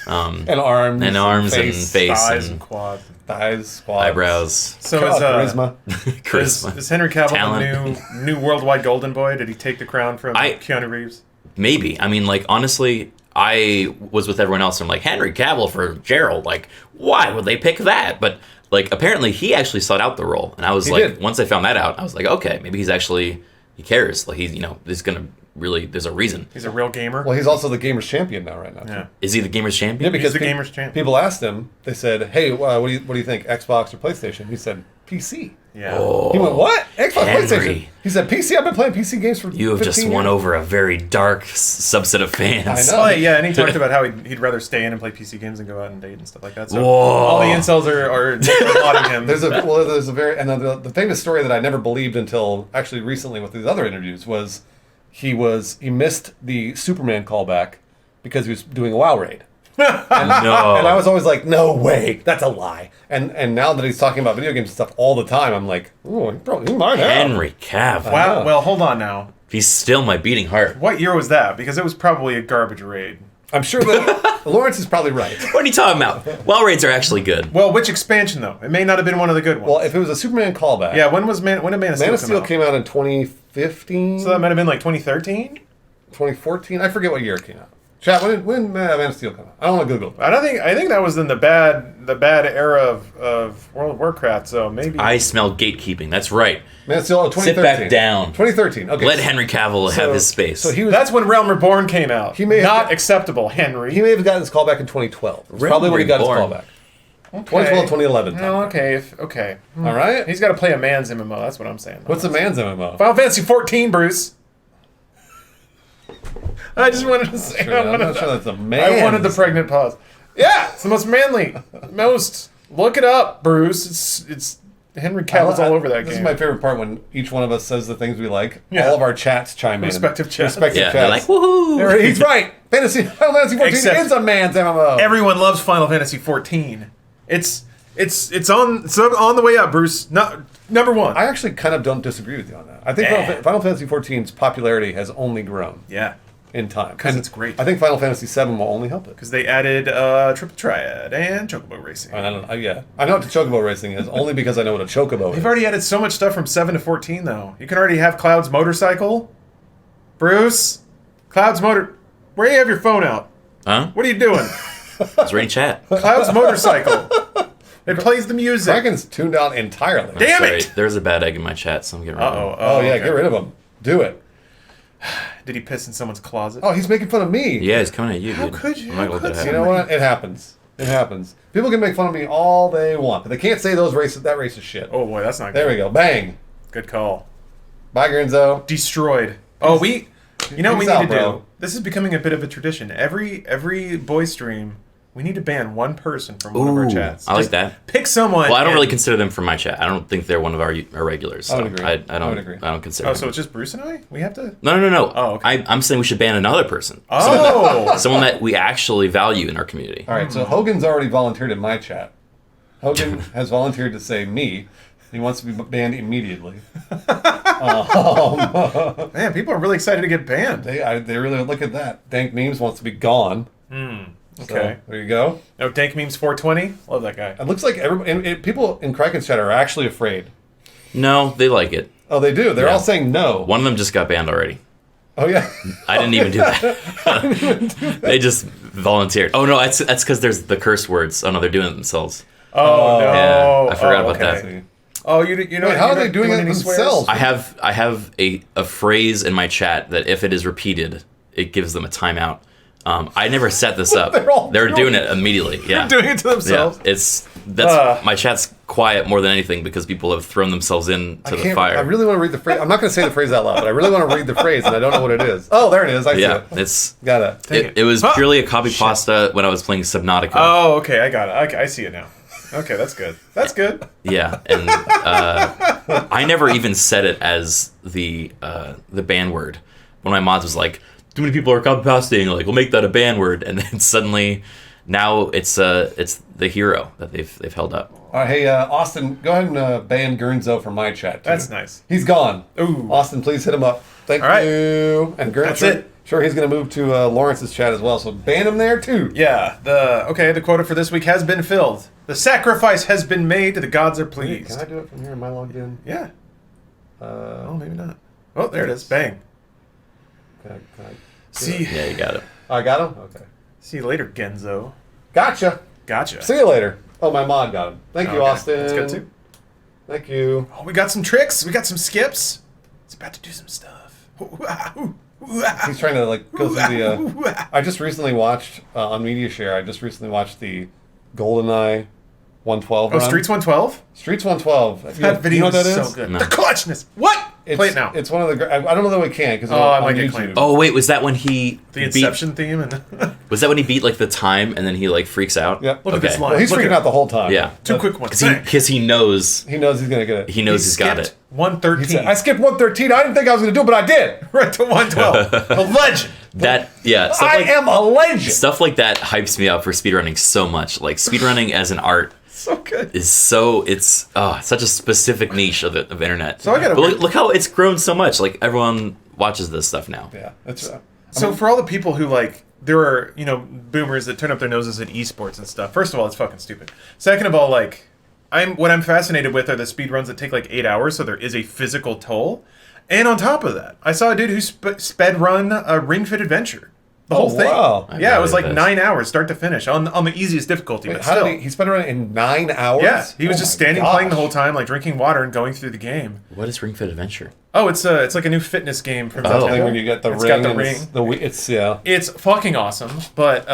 And arms. And arms and face, face Thighs and and quads. thighs, quads. eyebrows. So Charisma. Charisma. is Henry Cavill Talent. the new worldwide golden boy? Did he take the crown from I- Keanu Reeves? Maybe. I mean, like, honestly, I was with everyone else and I'm like, Henry Cavill for Gerald. Like, why would they pick that? But, like, apparently he actually sought out the role. And I was He like, did. once I found that out, I was like, okay, maybe he cares. Like, he's, he's going to really, there's a reason. He's a real gamer. Well, he's also the Gamers Champion now, right now. yeah. Is he the Gamers Champion? Yeah, because the Gamers Champion. people asked him, they said, "Hey, what do you think, Xbox or PlayStation?" He said, "PC." Yeah. Oh, He went, "What? Xbox, Henry. PlayStation?" He said, "PC. I've been playing PC games for You have 15 just years. won over a very dark subset of fans. I know. Oh, yeah, and he talked about how he'd rather stay in and play PC games and go out and date and stuff like that. So Whoa. all the incels are applauding him. There's a very and the thing, the story that I never believed until actually recently with these other interviews was he missed the Superman callback because he was doing a WoW raid. No. And I was always like, no way, that's a lie. And now that he's talking about video games and stuff all the time, I'm like, oh, he might have. Henry Cavill. Wow. Well, hold on now. He's still my beating heart. What year was that? Because it was probably a garbage raid. I'm sure that Lawrence is probably right. What are you talking about? WoW raids are actually good. Well, which expansion though? It may not have been one of the good ones. Well, if it was a Superman callback, yeah. When did Man of Steel Man of Steel come out? came out in 2015, So that might have been like 2013. 2014. I forget what year it came out. Chat, when Man of Steel come out? I don't want to Google it. I think that was in the bad era of World of Warcraft. So maybe I smell gatekeeping. That's right. Man of Steel, 2013. Sit back down. 2013. Okay. Let Henry Cavill have his space. So he was. that's when Realm Reborn came out. He may have not got- acceptable, Henry. He may have gotten his call back in 2012. That's Realm probably when he got his Reborn. call back. 2012, 2011. No, okay. All right. He's got to play a man's MMO. That's what I'm saying. What's a man's MMO? Final Fantasy 14, Bruce? I just wanted to say. I'm not sure that's a man. I wanted the pregnant pause. Yeah, it's the most manly. Look it up, Bruce. It's Henry Cavill's all over that This game. is my favorite part when each one of us says the things we like. Yeah. All of our chats chime in. Respective chats. Respective yeah, they're chats. like, woohoo! He's right. Final Fantasy 14 Except- is a man's MMO. Everyone loves Final Fantasy 14. It's on the way up, Bruce. Number one. I actually kind of don't disagree with you on that. I think Final Fantasy 14's popularity has only grown Yeah, in time. 'Cause And it's great. I think Final Fantasy 7 will only help it. because they added Triple Triad and Chocobo Racing. I don't know. Yeah. I know what the Chocobo Racing is only because I know what a Chocobo is. They've already added so much stuff from 7 to 14, though. You can already have Cloud's motorcycle. Bruce, Cloud's motor. Where do you have your phone out? Huh? What are you doing? It's ready chat. Cloud's motorcycle. It plays the music. Criken's tuned out entirely. Damn Sorry, it! there's a bad egg in my chat, so I'm getting rid of it. Oh, yeah. okay. Get rid of him. Do it. Did he piss in someone's closet? Oh, he's making fun of me. Yeah, he's coming at you, How dude. could you? I'm not gonna How let that could You happen. know what? It happens. It happens. People can make fun of me all they want, but they can't say that racist shit. Oh boy, that's not good. There we go. Bang. Good call. Bye, Grinzo. Destroyed. Oh, you know what we Peace out, need to bro. do? This is becoming a bit of a tradition. Every boy stream, we need to ban one person from one of our chats. I like Just that. Pick someone. Well, I don't and- really consider them from my chat. I don't think they're one of our regulars. So I would agree. I I don't would agree. I don't consider Oh, them. so it's just Bruce and I? We have to. No. Oh, okay. I'm saying we should ban another person. Oh. Someone that we actually value in our community. All right, so Hogan's already volunteered in my chat. Hogan has volunteered to say me. He wants to be banned immediately. Man, people are really excited to get banned. They really look at that. Dank Memes wants to be gone. Okay. So, there you go. Oh, Dank Memes 420. Love that guy. It looks like people in Criken's chat are actually afraid. No, they like it. Oh, they do. They're Yeah. all saying no. One of them just got banned already. Oh yeah. I didn't even do that. They just volunteered. Oh no, that's because there's the curse words. Oh no, they're doing it themselves. Oh, no. Yeah, I forgot about okay. that. Oh, you know. Wait, how you're are they not doing it any swears? themselves? I have a phrase in my chat that if it is repeated, it gives them a timeout. I never set this up. They're doing it immediately. Yeah, Doing it to themselves. Yeah, my chat's quiet more than anything because people have thrown themselves into the fire. I really want to read the phrase. I'm not going to say the phrase out loud, but I really want to read the phrase, and I don't know what it is. Oh, there it is. I see Yeah, it. it's Got it. it was purely a copy pasta when I was playing Subnautica. Oh, okay. I got it. Okay, I see it now. Okay, that's good. That's good. Yeah, and I never even said it as the ban word. One of my mods was like, "Too many people are copy pasting. Like, we'll make that a ban word." And then suddenly, now it's the hero that they've held up. All right, hey, Austin, go ahead and ban Gurnzo from my chat, too. That's nice. He's gone. Ooh. Austin, please hit him up. Thank All right. you. And Gurnzo, That's it. Sure, he's going to move to Lawrence's chat as well, so ban him there, too. Yeah. The quota for this week has been filled. The sacrifice has been made. The gods are Wait, pleased. can I do it from here? Am I logged in? Yeah. Oh, maybe not. Oh, there it is. Bang. Can I See. Yeah, you got it. I got him? Okay. See you later, Genzo. Gotcha. Gotcha. See you later. Oh, my mod got him. Thank you, Okay, Austin. that's good, too. Thank you. Oh, we got some tricks. We got some skips. It's about to do some stuff. He's trying to go through the. I just recently watched on MediaShare. I just recently watched the GoldenEye 112. Oh, run. Streets 112? Streets 112. That video you know what that is is? so good. No. The clutchness. What? Play it now. It's one of the. I don't know that we can because Oh, I on might get YouTube. claimed. Oh wait, was that when he The Inception theme and was that when he beat like the time and then he like freaks out? Yep. Look at this line. Well, he's Look freaking at- out the whole time. Yeah. two quick ones. Because he knows He knows he's gonna get it. he knows he's got it. 113. He said, I skipped 113. I didn't think I was gonna do it, but I did. right to 112. A legend. That yeah, I am a legend. stuff like that hypes me up for speedrunning so much. Like speedrunning as an art So good. is it's such a specific niche of the internet. So I gotta- But look how it's grown so much. Like everyone watches this stuff now. Yeah. That's. So for all the people who there are, boomers that turn up their noses at esports and stuff. First of all, it's fucking stupid. Second of all, what I'm fascinated with are the speed runs that take 8 hours, so there is a physical toll. And on top of that, I saw a dude who sped run a Ring Fit Adventure. The whole thing. Wow. Yeah, it was I know 9 hours, start to finish, on the easiest difficulty. Wait, but how still. did he spent around in 9 hours? Yeah, he was Oh just my standing playing the gosh. whole time, drinking water and going through the game. What is Ring Fit Adventure? Oh, it's like a new fitness game from Oh. Thing when you get the It's ring. got the and ring. It's yeah. It's fucking awesome, but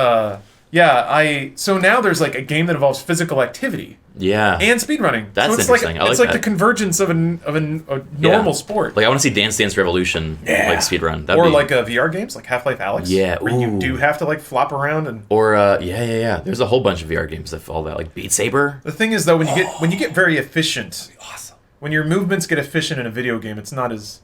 so now there's a game that involves physical activity Yeah. and speedrunning. That's so it's interesting. I like it's like that. the convergence of a normal Yeah. sport. Like I want to see Dance Dance Revolution like speedrun. That'd Or be, VR games like Half-Life Alyx. Yeah, where you ooh. do have to flop around and. Or yeah. There's a whole bunch of VR games that follow that, like Beat Saber. The thing is though, when you get very efficient, Awesome. when your movements get efficient in a video game, it's not as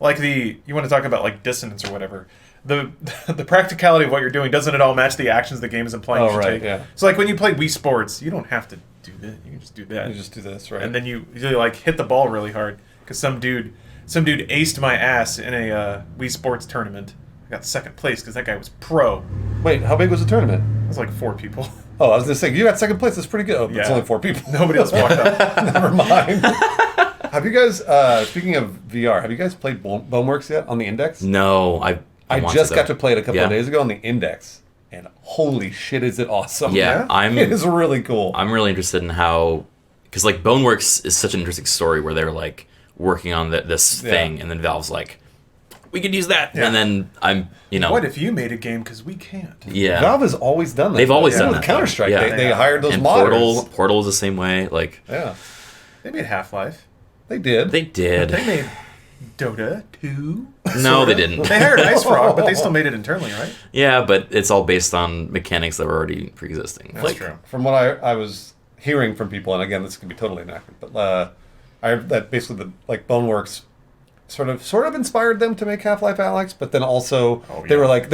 you want to talk about dissonance or whatever. The practicality of what you're doing doesn't at all match the actions the game is implying. Oh, you should right, take. yeah. So when you play Wii Sports, you don't have to do that. You can just do that. You just do this, right? And then you hit the ball really hard because some dude aced my ass in a Wii Sports tournament. I got second place because that guy was pro. Wait, how big was the tournament? It was 4 people. Oh, I was gonna say you got second place. That's pretty good. Oh, it's Yeah. only 4 people. Nobody else walked up. Never mind. Have you guys? Speaking of VR, have you guys played Boneworks yet on the Index? No, I want just to, got though. to play it a couple Yeah. of days ago on the Index, and holy shit, is it awesome! Yeah, it is really cool. I'm really interested in how, because Boneworks is such an interesting story where they're working on this thing, and then Valve's we could use that. Yeah. And then I'm, What if you made a game because we can't? yeah. Valve has always done that. They've always done with that. Counter Strike. Yeah. They hired those and modders. Portal is the same way. Like, Yeah, They made Half-Life. they did. they did. They made Dota 2. No, they didn't. They hired Ice Frog, but they still made it internally, right? Yeah, but it's all based on mechanics that were already pre-existing. That's Like, true. From what I was hearing from people, and again, this could be totally inaccurate, but I heard that basically Boneworks sort of inspired them to make Half-Life Alyx, but then also they were like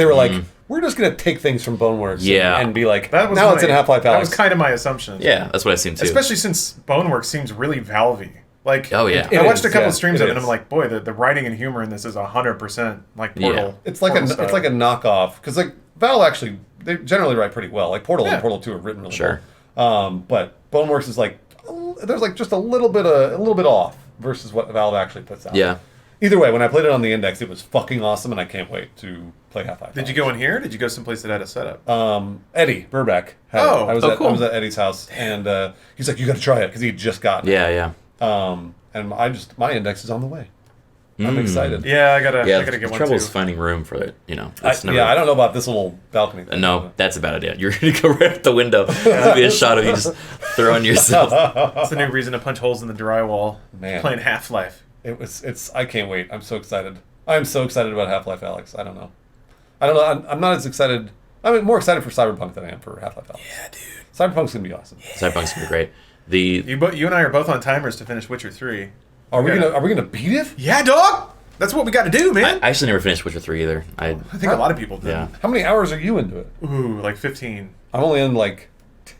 we're just gonna take things from Boneworks and be like That was now it's in Half-Life Alyx. That was kind of my assumption. Yeah, that's what I seem too. Especially since Boneworks seems really Valve-y. Like, Oh, yeah. I watched a couple yeah, of streams it of it, and is. I'm like, boy, the writing and humor in this is 100% like Portal. Yeah. It's like Portal it's like a knockoff because like Valve actually they generally write pretty well. Like Portal Yeah. and Portal 2 are written really Sure. well. But Boneworks is like there's like just a little bit off versus what Valve actually puts out. yeah. Either way, when I played it on the Index, it was fucking awesome, and I can't wait to play Half-Life. Did you go in here? Or did you go someplace that had a setup? Eddie Burback. Oh, cool. I was at Eddie's house, and he's like, "You got to try it," because he just got it. Yeah. And my Index is on the way. I'm excited. Yeah, I gotta Yeah, get the one trouble too. is finding room for it, I don't know about this little balcony thing. No, that's a bad idea. You're going to go right out the window. There'll be a shot of you just throwing yourself. That's the new reason to punch holes in the drywall. Man. Playing Half-Life. It's I can't wait. I'm so excited. I'm so excited about Half-Life Alyx. I don't know. I'm not as excited. I'm more excited for Cyberpunk than I am for Half-Life Alyx. Yeah, dude. Cyberpunk's gonna be awesome. Cyberpunk's going to be great. You and I are both on timers to finish Witcher 3. Are we gonna beat it? Yeah, dog! That's what we gotta do, man! I actually never finished Witcher 3 either. I think a lot of people did. Yeah. How many hours are you into it? Ooh, like 15. I'm only in like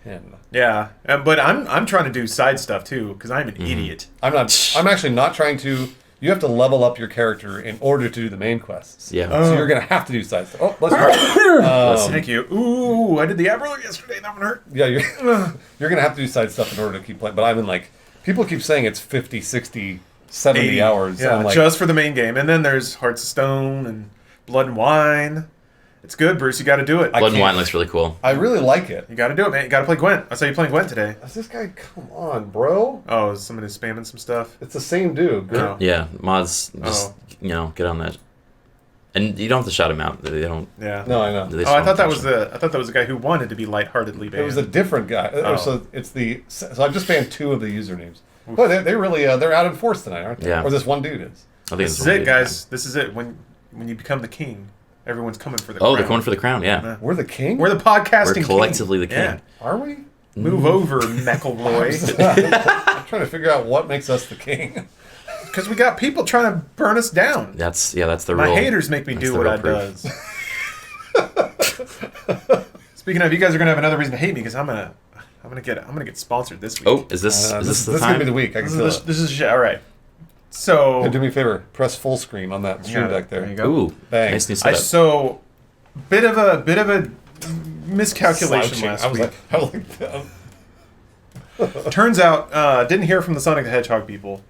10. Yeah, but I'm trying to do side stuff too, because I'm an idiot. I'm actually not trying to. You have to level up your character in order to do the main quests. Yeah. So you're gonna have to do side stuff. Oh, let's Thank you. Ooh, I did the ab roller yesterday. That one hurt. yeah, you're gonna have to do side stuff in order to keep playing. But I've been like, people keep saying it's 50, 60, 70 80 hours. Yeah, I'm like, just for the main game. And then there's Hearts of Stone and Blood and Wine. It's good, Bruce. You got to do it. Blood and Wine looks really cool. I really like it. You got to do it, man. You got to play Gwent. I saw you playing Gwent today. Is this guy? Come on, bro. Oh, is somebody spamming some stuff? It's the same dude. No. Yeah, mods, just, get on that. And you don't have to shout him out. They don't. Yeah. No, I know. they Oh, I just thought that don't was the guy who wanted to be lightheartedly banned. It was a different guy. Oh. So I've just banned 2 of the usernames. Boy, they really they're out in force tonight, aren't they? Yeah. Or this one dude is. I think This it's is it, guys. This is it. When you become the king, everyone's coming for the crown. Oh, they're going for the crown. Yeah, We're the king. We're the podcasting we're collectively the king. Yeah. Are we? Move over, McElroy. I'm trying to figure out what makes us the king. Because we got people trying to burn us down. That's the My rule. haters make me That's do the what real I proof. does. Speaking of, you guys are gonna have another reason to hate me because I'm gonna get sponsored this week. Oh, is this This the is time? gonna be the week. I can feel it. This is shit. All right. So Hey, do me a favor. Press full screen on that stream deck there. There you go. Ooh, Bang. nice new I setup. so bit of a miscalculation Slouching. last I was week. like, Turns out, didn't hear from the Sonic the Hedgehog people.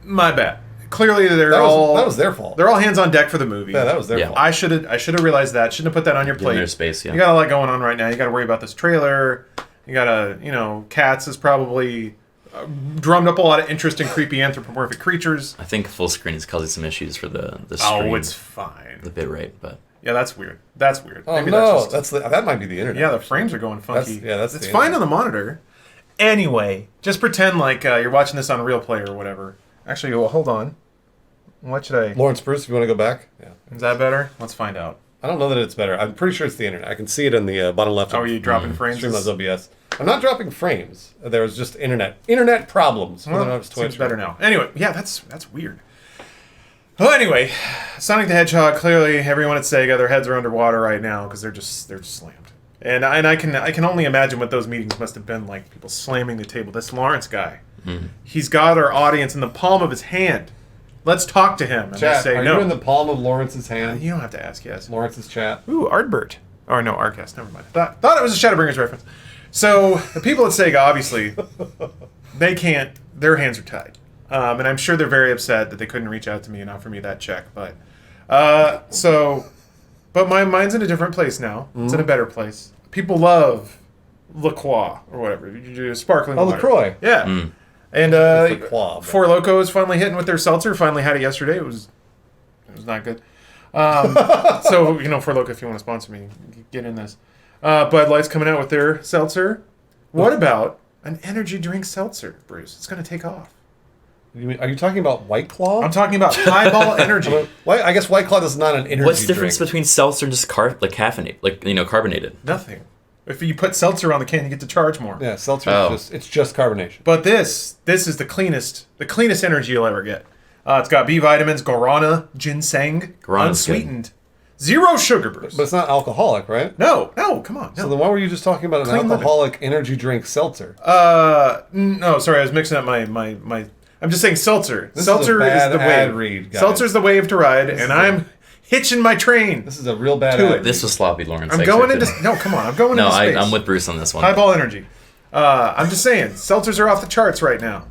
My bad. Clearly, they're that all was their fault. They're all hands on deck for the movie. Yeah, that was their Yeah. fault. I should have realized that. Shouldn't have put that on your Give them plate. their space, yeah. You got a lot going on right now. You got to worry about this trailer. You got to, Cats has probably drummed up a lot of interest in creepy anthropomorphic creatures. I think full screen is causing some issues for the stream, Oh, it's fine. the bit rate, but Yeah, that's weird. That's weird. Oh Maybe no, that's that might be the internet. yeah, the frames are going funky. That's it's the fine internet. on the monitor. Anyway, just pretend like you're watching this on Real Play or whatever. Actually, well, hold on. What should I? Lawrence Bruce, if you want to go back. Yeah. Is that better? Let's find out. I don't know that it's better. I'm pretty sure it's the internet. I can see it in the bottom left. Oh, are you dropping frames? Streamlabs OBS. I'm not dropping frames. There was just internet problems. Well, Whether or not it's Twitch seems better now. Anyway, yeah, that's weird. Well, anyway, Sonic the Hedgehog. Clearly, everyone at Sega, their heads are underwater right now because they're just slammed. And I can only imagine what those meetings must have been like. People slamming the table. This Lawrence guy, he's got our audience in the palm of his hand. Let's talk to him. And Chat, they say are no. you in the palm of Lawrence's hand? You don't have to ask. Yes. Lawrence's chat. Ooh, Artbert. Or no, Artcast. Never mind. Thought it was a Shadowbringers reference. So the people at Sega, obviously, they can't. Their hands are tied, and I'm sure they're very upset that they couldn't reach out to me and offer me that check. But but my mind's in a different place now. It's in a better place. People love La Croix or whatever. You do sparkling Oh, water. LaCroix. Yeah. And It's La Croix, but- Four Loko is finally hitting with their seltzer. Finally had it yesterday. It was was not good. So, For Loca, if you want to sponsor me, get in this. Bud Light's coming out with their seltzer. What about an energy drink seltzer, Bruce? It's going to take off. Are you talking about White Claw? I'm talking about Highball Energy. I guess White Claw is not an energy What's the difference drink. between seltzer and just carbonated? Nothing. If you put seltzer on the can, you get to charge more. Yeah, seltzer is just carbonation. But this is the cleanest energy you'll ever get. It's got B vitamins, guarana, ginseng, Guarana's unsweetened, zero sugar, Bruce. But it's not alcoholic, right? No, come on. No. So then why were you just talking about an Clean alcoholic energy drink seltzer? No, sorry, I was mixing up my. I'm just saying seltzer. Seltzer is the ad wave. read, guys. Seltzer's the wave to ride, and I'm hitching my train. This is a real bad To ad it. read. This was sloppy, Lawrence. I'm I going accept into it. no, come on, I'm going No, into space. I'm with Bruce on this one. Highball Energy. I'm just saying, seltzers are off the charts right now,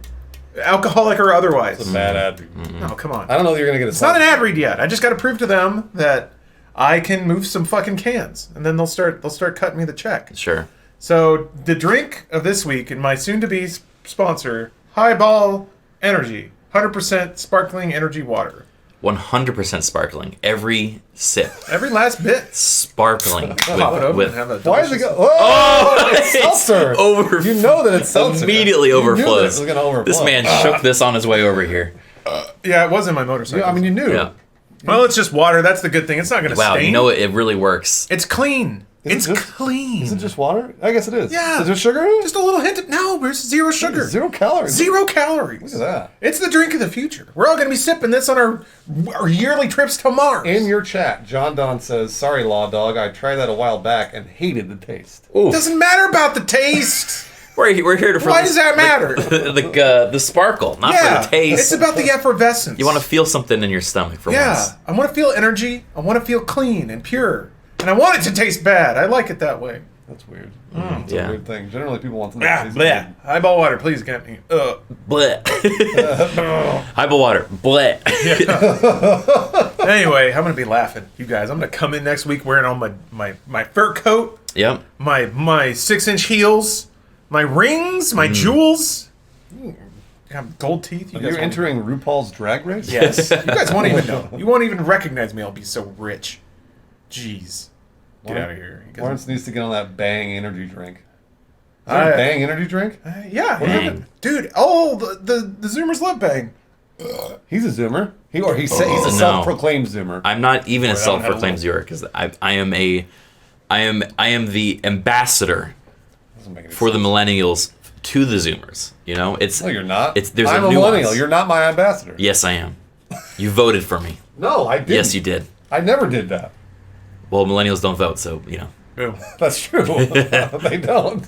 alcoholic or otherwise. It's a bad ad read. No, come on. I don't know that you're going to get a It's not an ad read yet. I just got to prove to them that I can move some fucking cans, and then they'll start cutting me the check. Sure. So the drink of this week, and my soon-to-be sponsor, Highball Energy, 100% sparkling energy water. 100% sparkling. Every sip. Every last bit. Sparkling. Pop it open with and have a Why is it delicious- go? Oh, it's seltzer. over- You know that it's seltzer. Immediately You knew that overflows. it was going to overflow. This man shook this on his way over here. Yeah, it was in my motorcycle. Yeah, I mean, you knew. Yeah. well, it's just water. That's the good thing. It's not going to Wow, stain. you know what? It really works. It's clean. It's Is it just- clean. Is it just water? I guess it is. Yeah. Is there sugar in it? Just a little hint of no, there's zero sugar. 0 calories. 0 calories. Look at that. It's the drink of the future. We're all going to be sipping this on our yearly trips to Mars. In your chat, John Don says, "Sorry, Law Dog. I tried that a while back and hated the taste." Ooh. Doesn't matter about the taste. We're here to. Why does that matter? The sparkle, not Yeah, for the taste. it's about the effervescence. You want to feel something in your stomach for Yeah, once. I want to feel energy. I want to feel clean and pure, and I want it to taste bad. I like it that way. That's weird. Mm. It's Yeah. a weird thing. Generally, people want something that tastes Bleh. good. Highball water, please get me. Bleh. Highball water. Bleh. Anyway, I'm gonna be laughing, you guys. I'm gonna come in next week wearing all my fur coat, Yep. my 6-inch heels, my rings, my jewels. I have gold teeth. You Are guys you won't- entering RuPaul's Drag Race? Yes. You guys won't even know. You won't even recognize me. I'll be so rich. Jeez. Get out of here. You guys- Lawrence needs to get on that Bang energy drink. Is there a I- Bang energy drink? Yeah. Bang. Dude, oh, the Zoomers love Bang. He's a Zoomer. He's a No. self-proclaimed Zoomer. I'm not even a Boy, that one had a self-proclaimed little- zoomer because I am the ambassador Doesn't make any for the sense. millennials to the Zoomers. You know, it's No, you're not. There's I'm a a nuance. millennial. You're not my ambassador. Yes, I am. You voted for me. No, I didn't. Yes, you did. I never did that. Well, millennials don't vote, so you know Boom. That's true. They don't.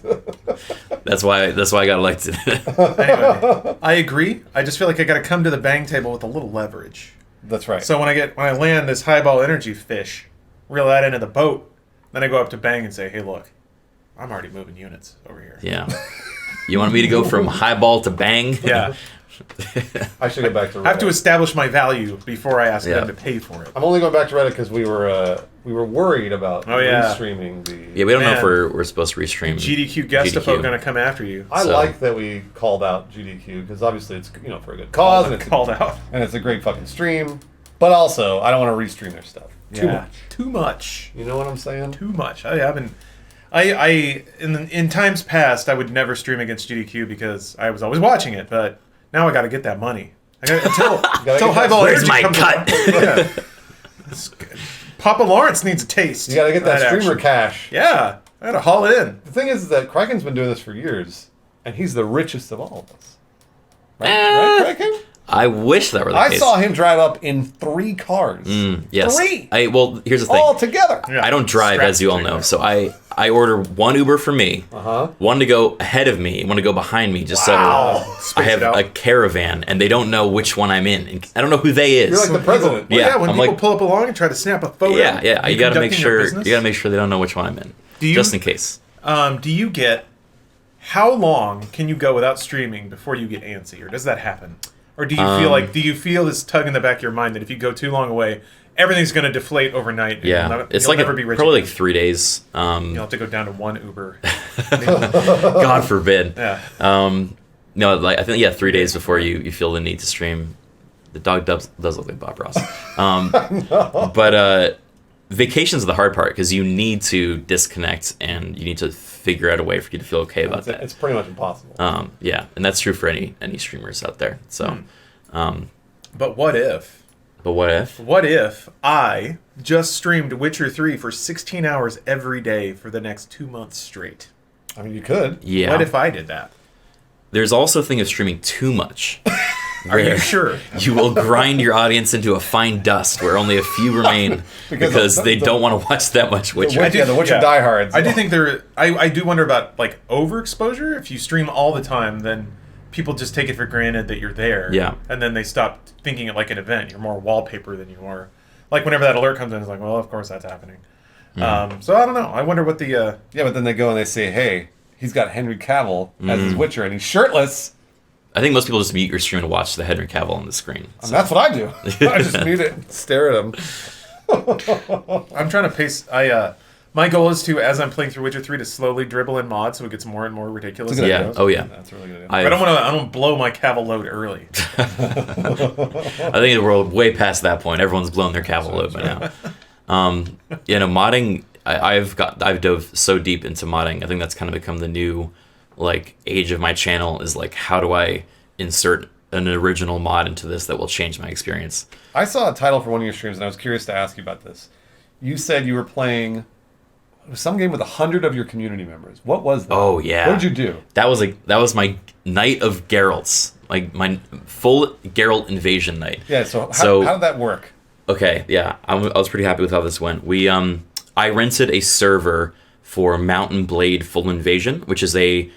that's why I got elected. Anyway, I agree. I just feel like I got to come to the Bang table with a little leverage. That's right. So when I land this highball energy fish, reel that into the boat, then I go up to Bang and say, "Hey, look, I'm already moving units over here." Yeah. You want me to go from highball to bang? Yeah. I should go back to Reddit. I have to establish my value before I ask Yeah. them to pay for it. I'm only going back to Reddit because we were worried about Oh, yeah. restreaming the. Yeah, we don't know Man. if we're supposed to restream. GDQ Gestapo GDQ. going to come after you. I So- like that we called out GDQ because obviously it's for a good cause and Called out. it's a great fucking stream. But also, I don't want to restream their stuff too Yeah. much. Too much. You know what I'm saying? Too much. In times past, I would never stream against GDQ because I was always watching it, but now I got to get that money. Until get Highball Where's Energy my comes cut? along. Yeah. That's good. Papa Lawrence needs a taste. You got to get that streamer action. cash. Yeah, I got to haul it in. The thing is that Criken's been doing this for years, and he's the richest of all of us. Right, Eh. right Criken? I wish that were the I case. saw him drive up in 3 cars. Yes. 3! Well, here's the thing. All together. Yeah. I don't drive, Strapped as you all to know. it. So I order one Uber for me, one to go ahead of me, one to go behind me, just Wow. so I Space have it out. a caravan, and they don't know which one I'm in. And I don't know who they is. You're like the president. Well, Yeah, when I'm people like- pull up along and try to snap a photo. yeah. You got to make conducting your sure business? you got to make sure they don't know which one I'm in, you- just in case. Do you get how long can you go without streaming before you get antsy, or does that happen? Or do you feel this tug in the back of your mind that if you go too long away, everything's going to deflate overnight? And Yeah, it's you'll like never be rich probably again? like 3 days. You'll have to go down to one Uber. God forbid. Yeah. No, like I think 3 days before you feel the need to stream. The dog does look like Bob Ross. But vacations are the hard part because you need to disconnect and you need to figure out a way for you to feel okay about that. It's pretty much impossible. Yeah, and that's true for any streamers out there. So, But what if? but what if? What if I just streamed Witcher 3 for 16 hours every day for the next 2 months straight? I mean, you could. Yeah. What if I did that? There's also a thing of streaming too much. Are you where sure? You will grind your audience into a fine dust where only a few remain because they don't want to watch that much Witcher. The Witcher diehards. I do think I do wonder about like overexposure. If you stream all the time, then people just take it for granted that you're there. Yeah. And then they stop thinking it like an event. You're more wallpaper than you are. Like whenever that alert comes in, it's like, well, of course that's happening. So I don't know. I wonder what the. Yeah, but then they go and they say, hey, he's got Henry Cavill as his Witcher and he's shirtless. I think most people just mute your stream and watch the Henry Cavill on the screen. And that's what I do. I just mute it and stare at him. I'm trying to pace. My goal is to, as I'm playing through Witcher 3, to slowly dribble in mods so it gets more and more ridiculous. That's a good Yeah. idea. Oh yeah. That's a really good idea. I don't want to. I don't blow my Cavill load early. I think we're way past that point. Everyone's blown their Cavill load by now. Modding. I've dove so deep into modding. I think that's kind of become the new age of my channel. Is like, how do I insert an original mod into this that will change my experience? I saw a title for one of your streams and I was curious to ask you about this. You said you were playing some game with 100 of your community members. What was that? Oh yeah. What did you do? That was my night of Geralt's, like my full Geralt invasion night. Yeah. So how did that work? Okay, yeah, I was pretty happy with how this went. I rented a server for Mountain Blade Full Invasion, which is a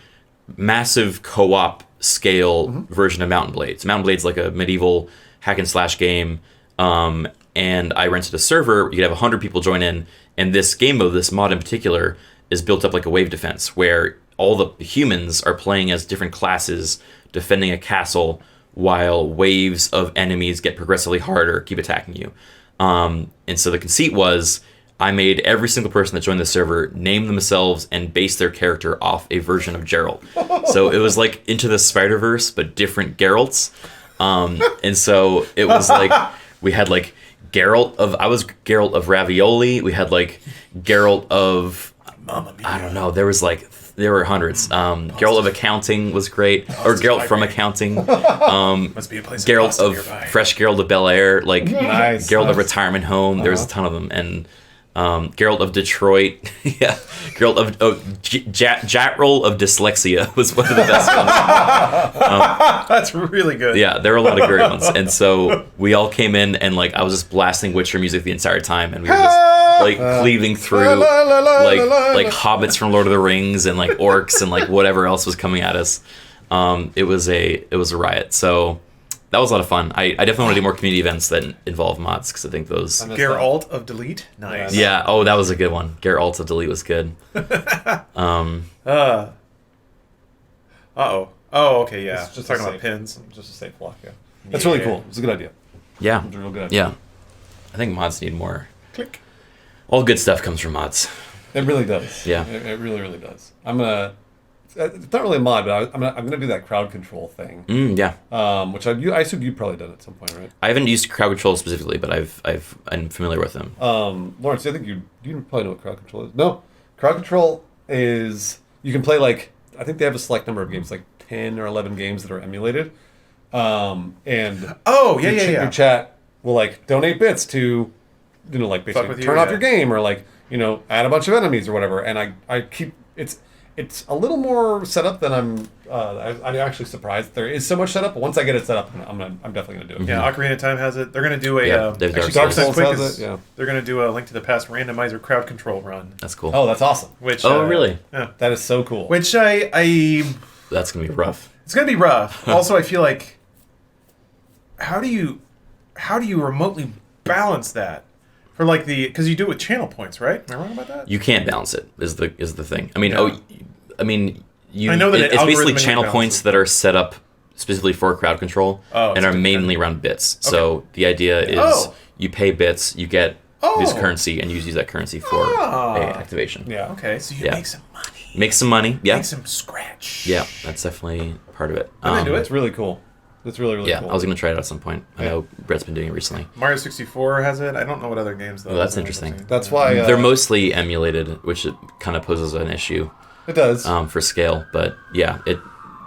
massive co-op scale version of Mountain Blade. So Mountain Blade's like a medieval hack and slash game, and I rented a server. You could have 100 people join in, and this game mode, this mod in particular, is built up like a wave defense, where all the humans are playing as different classes, defending a castle, while waves of enemies get progressively harder, keep attacking you. And so the conceit was, I made every single person that joined the server name themselves and base their character off a version of Geralt. So it was like Into the Spider-Verse, but different Geralts. And so it was like, we had like I was Geralt of Ravioli. We had like Geralt of, I don't know, there were hundreds. Geralt of Accounting was great. Or Geralt from Accounting. Must be a place. Geralt of nearby. Fresh Geralt of Bel Air. Like Nice, Geralt of nice. Retirement Home. There was a ton of them. And Geralt of Detroit. Yeah. Geralt of Jatrol of Dyslexia was one of the best ones. That's really good. Yeah, there were a lot of great ones. And so we all came in and like I was just blasting Witcher music the entire time, and we were just like cleaving through like hobbits from Lord of the Rings and like orcs and like whatever else was coming at us. It was a riot. So that was a lot of fun. I definitely want to do more community events that involve mods because I think those. Geralt of Delete. Nice. Yeah. Oh, that was a good one. Geralt of Delete was good. Oh, okay, yeah. It's just talking a about safe- pins. Just a safe block, yeah. That's really cool. It's a good idea. Yeah. It's a real good idea. Yeah. I think mods need more. Click. All good stuff comes from mods. It really does. Yeah. It really, really does. It's not really a mod, but I'm gonna do that crowd control thing. Yeah. Which I assume you've probably done at some point, right? I haven't used crowd control specifically, but I'm familiar with them. Lawrence, I think you probably know what crowd control is. No, crowd control is you can play I think they have a select number of games, like 10 or 11 games that are emulated. And Oh, yeah. your chat will donate bits to, basically with you, turn off yeah. your game or add a bunch of enemies or whatever. And I keep it's a little more set up than I'm actually surprised there is so much set up. But once I get it set up, I'm definitely gonna do it. Yeah, Ocarina of Time has it. They're going to do a... Yeah, they've actually, Dark Dark Souls Souls Quick has is... it, yeah. They're going to do a Link to the Past randomizer crowd control run. That's cool. Oh, that's awesome. Which, Really? Yeah. That is so cool. Which I That's gonna be rough. it's going to be rough. Also, I feel like... How do you remotely balance that? For because you do it with channel points, right? Am I wrong about that? You can't balance it. Is the thing. I mean, I know that it's basically algorithmically channel balances. points that are set up specifically for crowd control and so are it's mainly around bits. So the idea is you pay bits, you get this currency, and you use that currency for a activation. Yeah. Okay, so you Yeah. make some money. Make some money. Yeah. Make some scratch. Yeah, that's definitely part of it. I'm into it. It's really cool. That's really, really Yeah, cool. I was gonna try it at some point. I Yeah. know Brett's been doing it recently. Mario 64 has it. I don't know what other games though. Oh, that's interesting. That's why They're mostly emulated, which it kind of poses an issue it does. for scale. But yeah,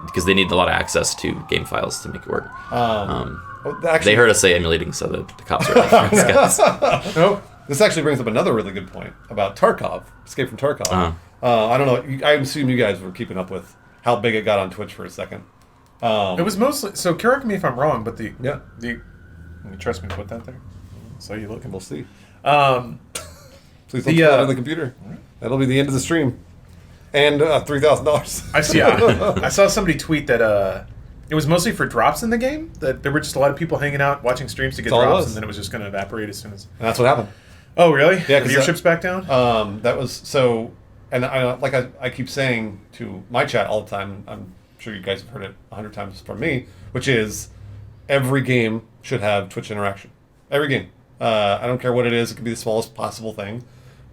because they need a lot of access to game files to make it work. Actually, They heard us say emulating, so the cops are like, "These guys." Nope. This actually brings up another really good point about Tarkov, Escape from Tarkov. I don't know. I assume you guys were keeping up with how big it got on Twitch for a second. It was mostly. So correct me if I'm wrong, but the Yeah. you trust me to put that there? So you looking? We'll see. Um, Please don't throw it on the computer. That'll be the end of the stream. And $3,000. I see. I saw somebody tweet that it was mostly for drops in the game. That there were just a lot of people hanging out watching streams to get That's all it drops, was. and then it was just going to evaporate as soon as. And that's what happened. Oh really? Yeah, The 'cause viewership's back down. That was so, and I keep saying to my chat all the time. I'm sure you guys have heard it 100 times from me, which is every game should have Twitch interaction. Every game. I don't care what it is. It could be the smallest possible thing,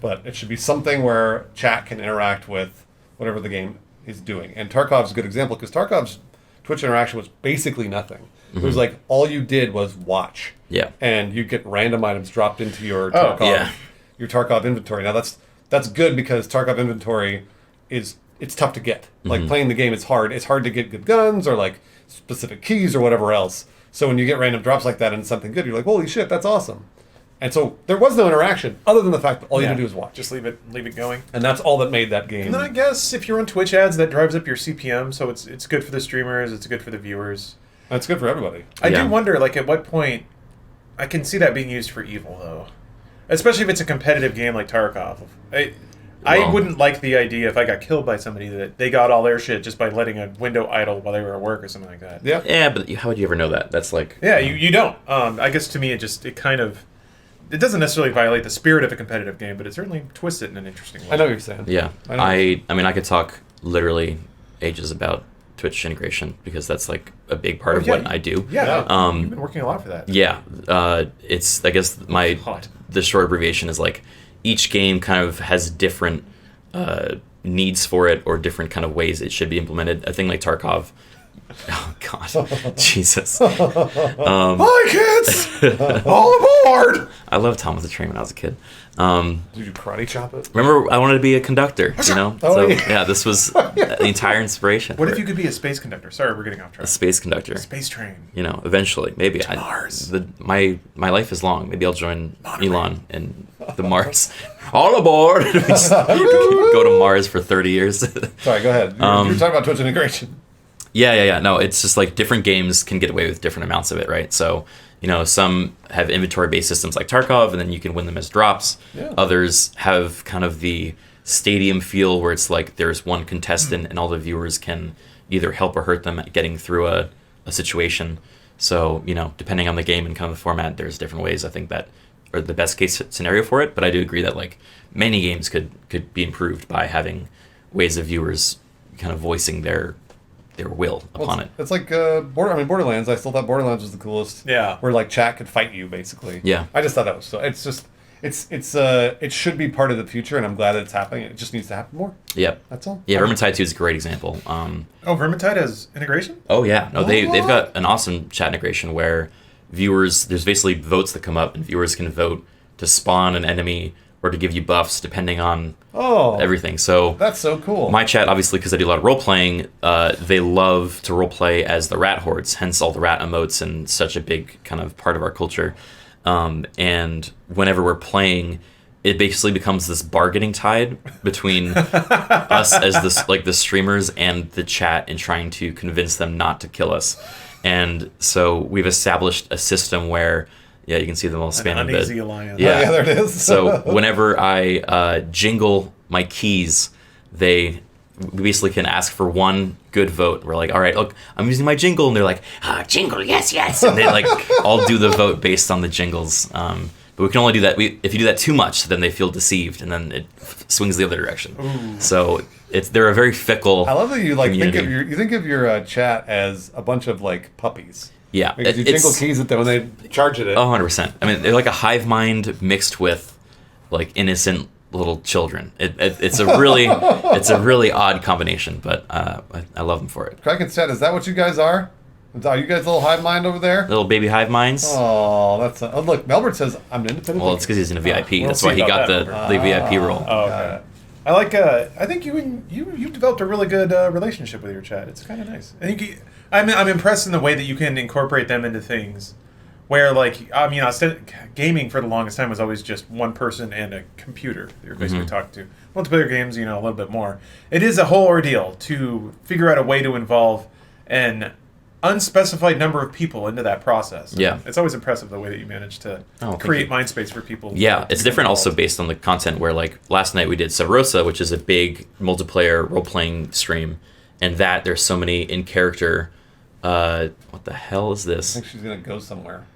but it should be something where chat can interact with whatever the game is doing. And Tarkov's a good example because Tarkov's Twitch interaction was basically nothing. It was like all you did was watch. Yeah. And you get random items dropped into your Oh, Tarkov, yeah. your Tarkov inventory. Now that's good because Tarkov inventory it's tough to get. Like playing the game is hard. It's hard to get good guns or like specific keys or whatever else. So when you get random drops like that and something good, you're like, holy shit, that's awesome. And so there was no interaction other than the fact that all you had to do is watch. Just leave it going. And that's all that made that game. And then I guess if you're on Twitch ads, that drives up your CPM, so it's good for the streamers, it's good for the viewers. That's good for everybody. I Yeah. do wonder, like, at what point I can see that being used for evil, though, especially if it's a competitive game like Tarkov. I Well- wouldn't like the idea if I got killed by somebody that they got all their shit just by letting a window idle while they were at work or something like that. Yeah. Yeah, but how would you ever know that? That's like Yeah, you don't. I guess to me it doesn't necessarily violate the spirit of a competitive game, but it certainly twists it in an interesting way. I know what you're saying. Yeah, I know. I mean, I could talk literally ages about Twitch integration because that's like a big part of yeah, what I do. Yeah, Yeah. you've been working a lot for that. Yeah, it's I guess Hot. the short abbreviation is like each game kind of has different needs for it or different kind of ways it should be implemented. A thing like Tarkov. Oh God, Jesus! Hi, kids! All aboard! I loved Thomas the Train when I was a kid. Did you karate chop it? Remember, I wanted to be a conductor. You know, Oh, so yeah. this was the entire inspiration. What for if you it. could be a space conductor? Sorry, we're getting off A track. space conductor? Space train. You know, eventually, maybe. Mars. My life is long. Maybe I'll join Elon and the Mars. All aboard! We just go to Mars for 30 years. Sorry, go ahead. You're talking about Twitch integration. Yeah. No, it's just like different games can get away with different amounts of it, right? So, you know, some have inventory-based systems like Tarkov, and then you can win them as drops. Yeah. Others have kind of the stadium feel where it's like there's one contestant and all the viewers can either help or hurt them at getting through a situation. So, you know, depending on the game and kind of the format, there's different ways I think that are the best case scenario for it. But I do agree that like many games could be improved by having ways of viewers kind of voicing their will upon it. It's like Borderlands. I still thought Borderlands was the coolest. Yeah. Where like chat could fight you basically. Yeah. I just thought that was so. It's just it should be part of the future, and I'm glad that it's happening. It just needs to happen more. Yep. That's all. Yeah, Vermintide 2 is a great example. Oh, Vermintide has integration? Oh yeah, no, they've got an awesome chat integration where viewers, there's basically votes that come up, and viewers can vote to spawn an enemy or to give you buffs depending on everything. So That's so cool. my chat, obviously, because I do a lot of role playing, they love to role play as the rat hordes, hence all the rat emotes and such a big kind of part of our culture. And whenever we're playing, it basically becomes this bargaining tide between us as the streamers and the chat in trying to convince them not to kill us. And so we've established a system where, yeah, you can see them all An spanning uneasy alliance. Yeah. Yeah, there it is. So whenever I jingle my keys, we basically can ask for one good vote. We're like, all right, look, I'm using my jingle, and they're like, jingle, yes, and they like all do the vote based on the jingles. But we can only do that. If you do that too much, then they feel deceived, and then it swings the other direction. Ooh. So they're a very fickle. I love that you like community. think of your chat as a bunch of like puppies. Yeah, Because you jingle keys at them when they charge at it. 100%. I mean, they're like a hive mind mixed with like innocent little children. It's a really odd combination, but I love them for it. Criken chat, is that what you guys are? Are you guys a little hive mind over there? Little baby hive minds. Oh, that's... oh, look, Melbert says, I'm an independent Well, it's thinker. because he's in a VIP. we'll That's see why he about got that. the VIP role. Oh, Got okay. it. I like. I think you've developed a really good relationship with your chat. It's kind of nice. I think I'm impressed in the way that you can incorporate them into things. Where gaming for the longest time was always just one person and a computer that you're basically talking to. Multiplayer games, a little bit more. It is a whole ordeal to figure out a way to involve an unspecified number of people into that process. Yeah. It's always impressive the way that you manage to thank create you. mind space for people. Yeah, to it's become different also involved. based on the content where, like, last night we did Sub Rosa, which is a big multiplayer role-playing stream, and that there's so many in-character... what the hell is I this? think she's going to go somewhere.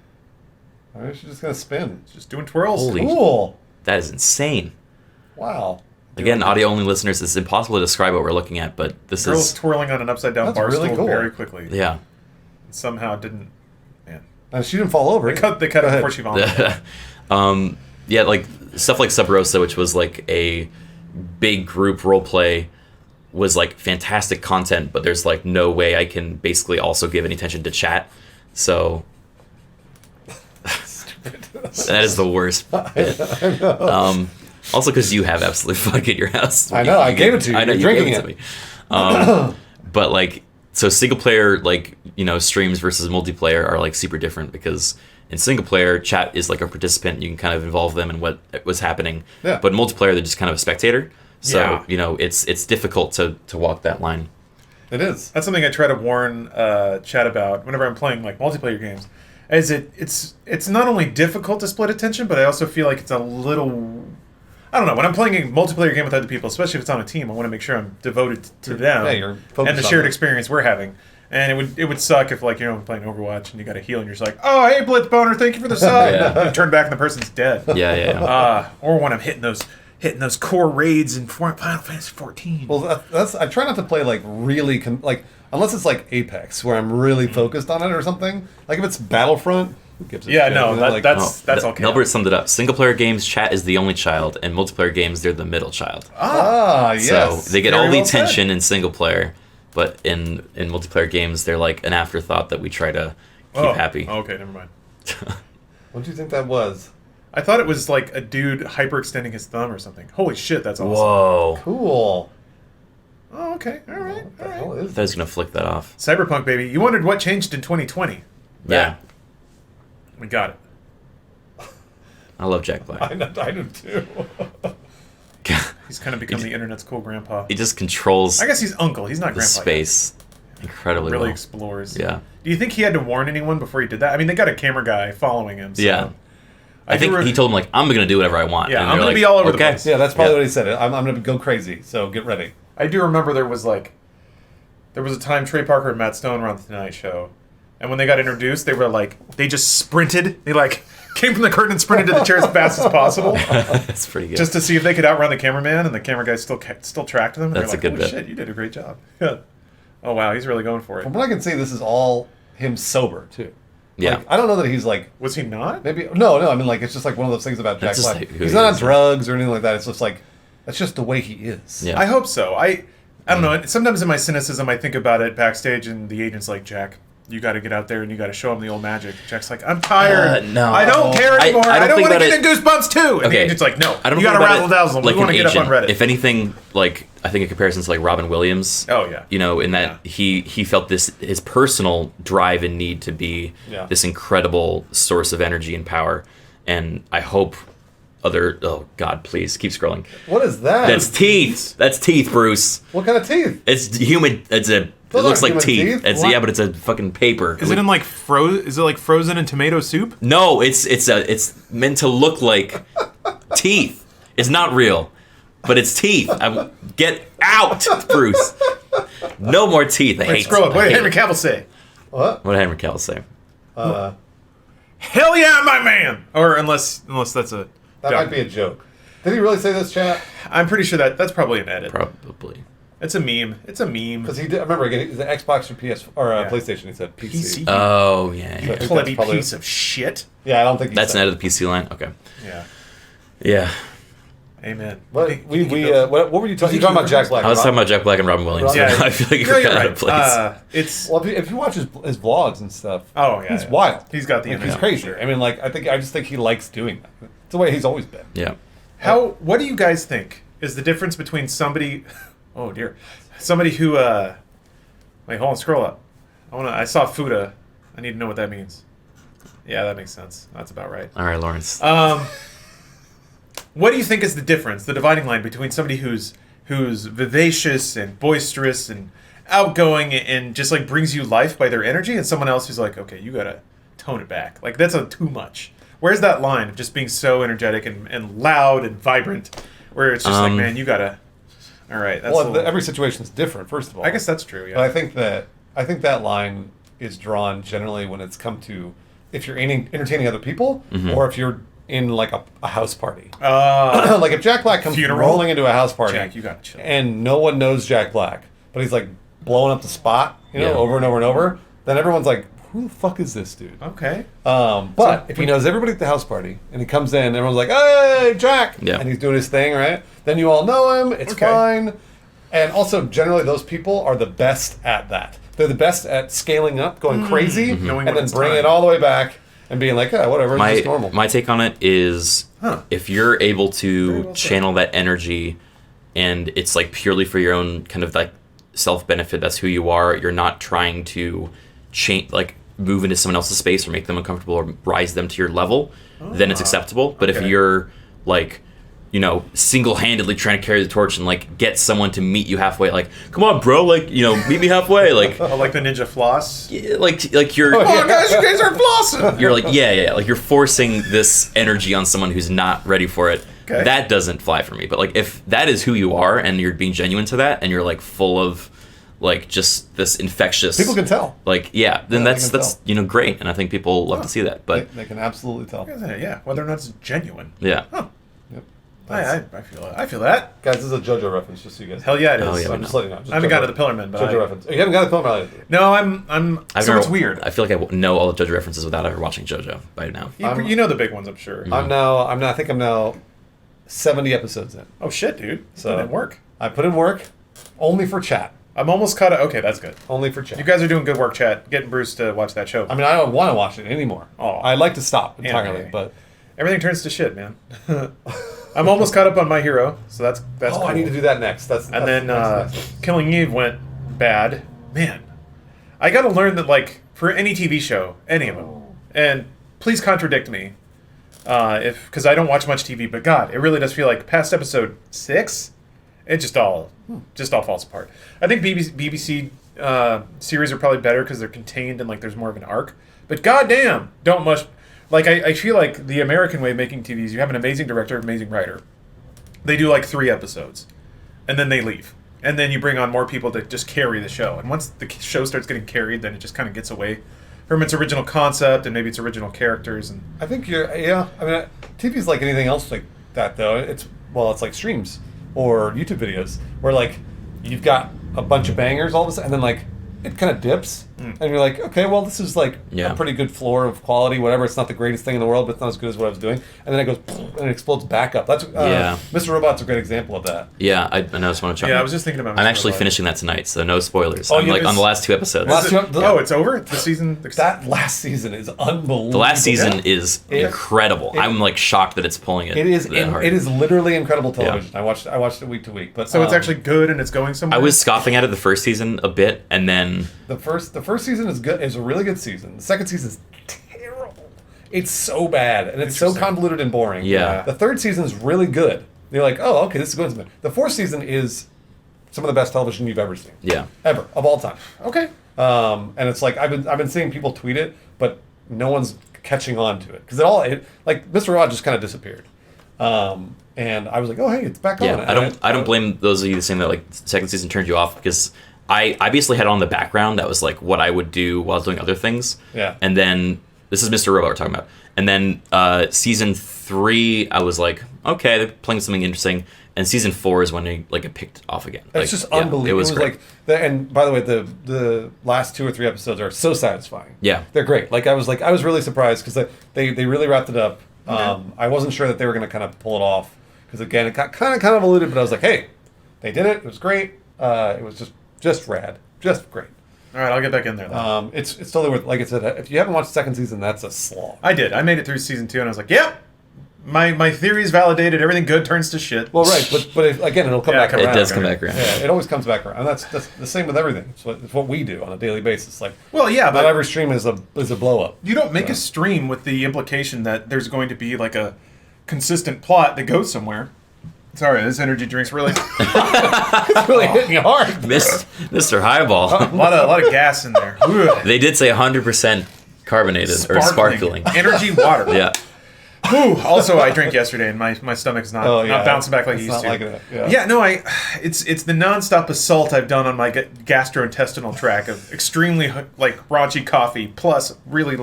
I think she's just going to spin. Just doing twirls. Holy- Cool. That is insane. Wow. Again, audio-only listeners, it's impossible to describe what we're looking at, but this Girls is... twirling on an upside down That's bar really stool cool. very quickly. Yeah. Somehow didn't. Man, And she didn't fall over. they cut it Go ahead. before she vomited. Yeah, like, stuff like Sub Rosa, which was, like, a big group roleplay, was, like, fantastic content, but there's, like, no way I can basically also give any attention to chat. So... that is the worst bit. Also because you have absolute fuck at your house. I know, I gave it to you. I know, You're you drinking gave it to me. But, like, so single player, like, streams versus multiplayer are, like, super different because in single player, chat is like a participant. You can kind of involve them in what was happening. Yeah. But multiplayer, they're just kind of a spectator. So, Yeah. it's difficult to walk that line. It is. That's something I try to warn chat about whenever I'm playing like multiplayer games. Is it's not only difficult to split attention, but I also feel like it's a little. I don't know. When I'm playing a multiplayer game with other people, especially if it's on a team, I want to make sure I'm devoted to them Yeah, you're and focused the on shared them. experience we're having. And it would suck if, like, I'm playing Overwatch and you got to heal and you're just like, oh, hey, Blitz Boner, thank you for the sub. Yeah. You turn back and the person's dead. Yeah. Or when I'm hitting those core raids in Final Fantasy 14. Well, that's I try not to play like really like unless it's like Apex where I'm really focused on it or something. Like if it's Battlefront, who gives a Yeah, shit? no, You know, that- like, that's all. Melbert summed it up. Single player games, chat is the only child, and multiplayer games, they're the middle child. yes. So they get Very all the well said. attention in single player, but in multiplayer games, they're like an afterthought that we try to keep happy. Okay, never mind. What do you think that was? I thought it was like a dude hyperextending his thumb or something. Holy shit, that's awesome. Whoa. Cool. Oh, okay. All right. What the All hell right. is I was going to flick that off. Cyberpunk, baby. You wondered what changed in 2020. Yeah. We got it. I love Jack Black. I do too. He's kind of become the internet's cool grandpa. He just controls I guess he's uncle. He's not the grandpa. space incredibly Really well. explores. Yeah. Do you think he had to warn anyone before he did that? I mean, they got a camera guy following him. So Yeah. I think do he told him, like, I'm going to do whatever I want. Yeah, And I'm they're gonna like, be all over the okay. place. Yeah, that's probably Yeah. what he said. I'm going to go crazy, so get ready. I do remember there was a time Trey Parker and Matt Stone were on the Tonight Show, and when they got introduced, they just sprinted. They came from the curtain and sprinted to the chair as fast as possible, That's pretty good. just to see if they could outrun the cameraman, and the camera guy still tracked them. And That's they're a good Holy bit. shit, you did a great job. Yeah. Oh wow, he's really going for it. From what I can see, this is all him sober too. Yeah. Like, I don't know that he's like Was he not? maybe no. I mean, like it's just like one of those things about Jack That's just Black. like who He's he not on is. drugs or anything like that. It's just like that's just the way he is. Yeah. I hope so. I don't know. Sometimes in my cynicism, I think about it backstage, and the agent's like, Jack, you got to get out there and you got to show him the old magic. Jack's like, I'm tired. No. I don't care I- anymore. I I don't don't think want to about get in Goosebumps too. And the Okay. agent's like, no, I don't you got think to about razzle it dazzle. like we want an to get up on agent. Reddit. If anything, like, I think in comparison to, like, Robin Williams. Oh, yeah. In that he felt his personal drive and need to be Yeah. this incredible source of energy and power. And I hope oh God, please keep scrolling. What is that? That's teeth. That's teeth, Bruce. What kind of teeth? It's human. It Those looks like aren't human teeth. teeth. It's What? yeah, but it's a fucking paper. Is it in like Is it like frozen in tomato soup? No, it's meant to look like teeth. It's not real, but it's teeth. Get out, Bruce. No more teeth. I Wait, hate. scroll up. I What did hate Henry it. Cavill say? What? What did Henry Cavill say? Hell yeah, my man. Or unless that's a. That might be a joke. Did he really say this, chat? I'm pretty sure that's probably an edit. Probably. It's a meme. It's a meme. Because he did. I remember again, the Xbox or PS or Yeah. PlayStation. He said PC. PC. Oh yeah. I Yeah, think that's Plebby probably- piece of shit. Yeah, I don't think he That's said an edit of the PC line. Okay. Yeah. Yeah. Amen. What were you talking? You're talking about Jack Black. I was talking about Jack Black and Robin Williams. Yeah, I feel like no, you're you're kind right. of place. It's Well, if you watch his vlogs and stuff, oh yeah, he's yeah. wild. He's got the Like, he's energy. crazy. Sure. I mean, like I just think he likes doing that. It's the way he's always been. Yeah. What do you guys think is the difference between somebody? Oh dear, somebody who. Wait, hold on. Scroll up. I saw Fuda. I need to know what that means. Yeah, that makes sense. That's about right. All right, Lawrence. What do you think is the difference, the dividing line between somebody who's vivacious and boisterous and outgoing and just like brings you life by their energy, and someone else who's like, okay, you gotta tone it back. Like that's too much. Where's that line of just being so energetic and loud and vibrant, where it's just like, man, you gotta. All right, that's every situation is different. First of all, I guess that's true. Yeah, but I think that line is drawn generally when it's come to if you're entertaining other people or if you're in like a house party. Like if Jack Black comes Funeral? rolling into a house party, Jack, you gotta chill. and no one knows Jack Black, but he's like blowing up the spot, Yeah. over and over and over. Then everyone's like, "Who the fuck is this dude?" Okay. But if he knows everybody at the house party and he comes in, everyone's like, "Hey, Jack!" Yeah. and he's doing his thing, right? Then you all know him. It's Okay. fine. And also, generally, those people are the best at that. They're the best at scaling up, going crazy, Knowing and when then it's bringing time. it all the way back and being like, "Yeah, whatever, it's just normal." My take on it is if you're able to well said. channel that energy and it's like purely for your own kind of like self-benefit, that's who you are, you're not trying to change, like move into someone else's space or make them uncomfortable or rise them to your level, then it's acceptable. But if okay. you're like, single-handedly trying to carry the torch and like get someone to meet you halfway, like, come on, bro, like, meet me halfway, like, Oh, like the ninja floss. like you're, Oh, guys, you guys are flossing. you're like, yeah, like you're forcing this energy on someone who's not ready for it. Okay. That doesn't fly for me. But like, if that is who you are and you're being genuine to that, and you're like full of like just this infectious, People can tell. like, yeah, then Yeah, that's they can tell. great, and I think people love to see that. But They can absolutely tell. Yeah, whether or not it's genuine. yeah, Yep. I feel it. I feel that. Guys, this is a JoJo reference, just so you guys. Hell yeah, it is. Oh, yeah, I'm just letting you know. Just I haven't JoJo- got to the Pillarmen, but JoJo reference. Oh, you haven't got the Pillarmen yet. No, I'm. I've So never- it's weird. I feel like I know all the JoJo references without ever watching JoJo by now. You know the big ones, I'm sure. I think I'm now 70 episodes in. Oh shit, dude. So- So didn't work. I put in work only for chat. I'm almost caught up. Okay, that's good. Only for chat. You guys are doing good work, chat. Getting Bruce to watch that show. I mean, I don't want to watch it anymore. Oh. I'd like to stop entirely, Anime. but Everything turns to shit, man. I'm almost caught up on My Hero, so that's oh, cool. I need to do that next. And then next. Killing Eve went bad. Man, I got to learn that, like, for any TV show, any of them, and please contradict me, because I don't watch much TV. But God, it really does feel like past episode 6, it just all falls apart. I think BBC series are probably better because they're contained and like there's more of an arc. But goddamn, don't much. Like I feel like the American way of making TV is you have an amazing director, amazing writer. They do like 3 episodes, and then they leave. And then you bring on more people to just carry the show. And once the show starts getting carried, then it just kind of gets away from its original concept and maybe its original characters. And I think yeah. I mean, TV's like anything else like that, though. It's like streams or YouTube videos where like you've got a bunch of bangers all of a sudden, and then like it kind of dips, and you're like, okay, well, this is like Yeah. a pretty good floor of quality, whatever. It's not the greatest thing in the world, but it's not as good as what I was doing. And then it goes and it explodes back up. That's Yeah. Mr. Robot's a great example of that. Yeah, I know. Just want to check. yeah, I was just thinking about. I'm Mr. actually Robot. finishing that tonight, so no spoilers. Oh, I'm yeah, like on the it's- last 2 episodes. Last Is two- it- oh, it's over. The season. That last season is unbelievable. The last season Yeah. is incredible. I'm like shocked that it's pulling it. It is. that hard. It is literally incredible television. I watched it week to week. But So it's actually good and it's going somewhere. I was scoffing at it the first season a bit, and then the first season is good. It's a really good season. The second season is terrible. It's so bad and it's so Interesting. convoluted and boring. Yeah. The third season is really good. You're like, oh, okay, this is going somewhere. The fourth season is some of the best television you've ever seen. yeah, Ever of all time. Okay. And it's like I've been seeing people tweet it, but no one's catching on to it because like Mr. Rod just kind of disappeared. And I was like, oh hey, it's back yeah. on. I don't blame those of you saying that like second season turned you off, because I obviously had it on the background. That was like what I would do while I was doing other things. Yeah. And then this is Mr. Robot we're talking about. And then season 3, I was like, okay, they're playing something interesting. And season 4 is when it picked off again. It's just unbelievable. It was great. And by the way, the last 2 or 3 episodes are so satisfying. Yeah. They're great. I was really surprised because they really wrapped it up. I wasn't sure that they were going to kind of pull it off Because again, it got kind of alluded, but I was like, hey, they did it. It was great. It was just rad, just great. All right, I'll get back in there. Then. It's totally worth. Like I said, if you haven't watched the second season, that's a slog. I did. I made it through season 2, and I was like, yep. My theory's validated. Everything good turns to shit. Well, right, but again, it'll come back around. It does come back around. Yeah, it always comes back around, and that's the same with everything. It's what we do on a daily basis. Like, Well, yeah, not but every stream is a blow up. you don't make a stream with the implication that there's going to be like a consistent plot that goes somewhere. Sorry, this energy drink's really It's really hitting you hard. Mr. Highball. a lot of gas in there. Ugh. They did say 100% carbonated or sparkling. Energy water. Yeah. Ooh, also, I drank yesterday, and my stomach's not bouncing back like it it's used not to. like that. Yeah, no, it's the nonstop assault I've done on my gastrointestinal tract of extremely like raunchy coffee plus really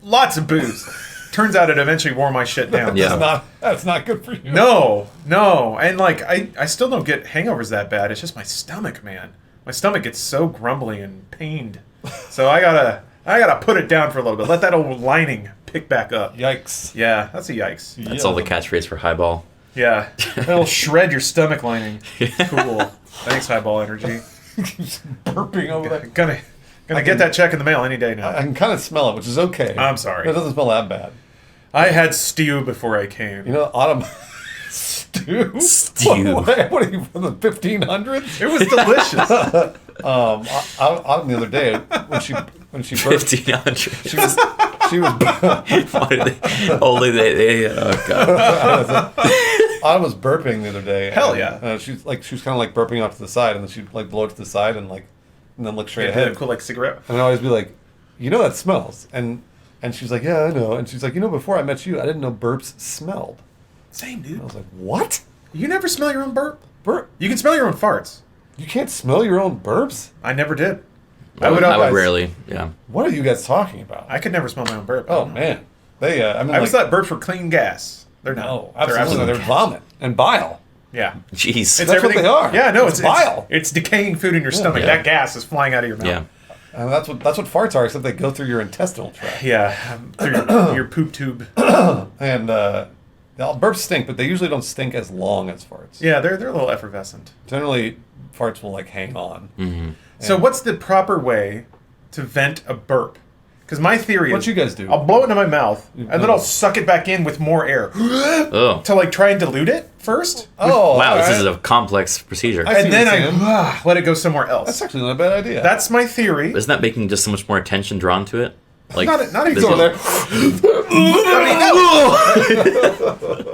lots of booze. Turns out it eventually wore my shit down. Yeah. That's not good for you. No, and like I still don't get hangovers that bad. It's just my stomach, man. My stomach gets so grumbly and pained. So I gotta put it down for a little bit. Let that old lining pick back up. Yikes. Yeah, that's a yikes. That's all the catchphrase for Highball. Yeah, it'll shred your stomach lining. Cool. Thanks, Highball Energy. Burping over there. Gonna get that check in the mail any day now. I can kind of smell it, which is okay. I'm sorry. It doesn't smell that bad. I had stew before I came. You know, Autumn... Stew? Stew. What are you, from the 1500s? It was delicious. Autumn the other day, when she burst... 1500. She was... Why did only they oh god. Autumn was burping the other day. Hell and, yeah. she was kind of like burping off to the side, and then she'd like blow it to the side and then look straight ahead. Cool, like cigarette. And I'd always be like, you know that smells. And she's like, yeah, I know. And she's like, you know, before I met you, I didn't know burps smelled. Same, dude. I was like, what? You never smell your own burp? Burp? You can smell your own farts. You can't smell your own burps? I never did. I would rarely, yeah. What are you guys talking about? I could never smell my own burp. Oh, man. They, I mean, I always thought burps were clean gas. They're not. No, They're absolutely. They're vomit and bile. Yeah. Jeez. It's That's what everything. they are. Yeah, no, It's bile. It's decaying food in your stomach. Yeah. That gas is flying out of your mouth. Yeah. And that's what farts are, except they go through your intestinal tract. Yeah, through your poop tube. And burps stink, but they usually don't stink as long as farts. Yeah, they're a little effervescent. Generally, farts will like hang on. Mm-hmm. So what's the proper way to vent a burp? Because my theory What is you guys do? I'll blow it into my mouth, and then I'll suck it back in with more air Oh. to like try and dilute it first. Oh, Wow, this alright. is a complex procedure. I see And then what you're saying. I let it go somewhere else. That's actually not a bad idea. That's my theory. Isn't that making just so much more attention drawn to it? Like Not even this over is- there.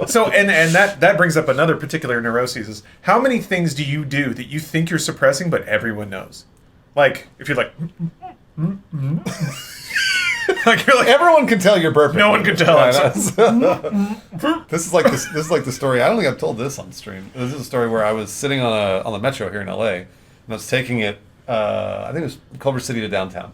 So and that brings up another particular neuroses is how many things do you do that you think you're suppressing but everyone knows? Like if you're like like you're like Everyone can tell you're burping. No one can tell. This is like the story. I don't think I've told this on stream. This is a story where I was sitting on the metro here in LA, and I was taking it. I think it was Culver City to downtown.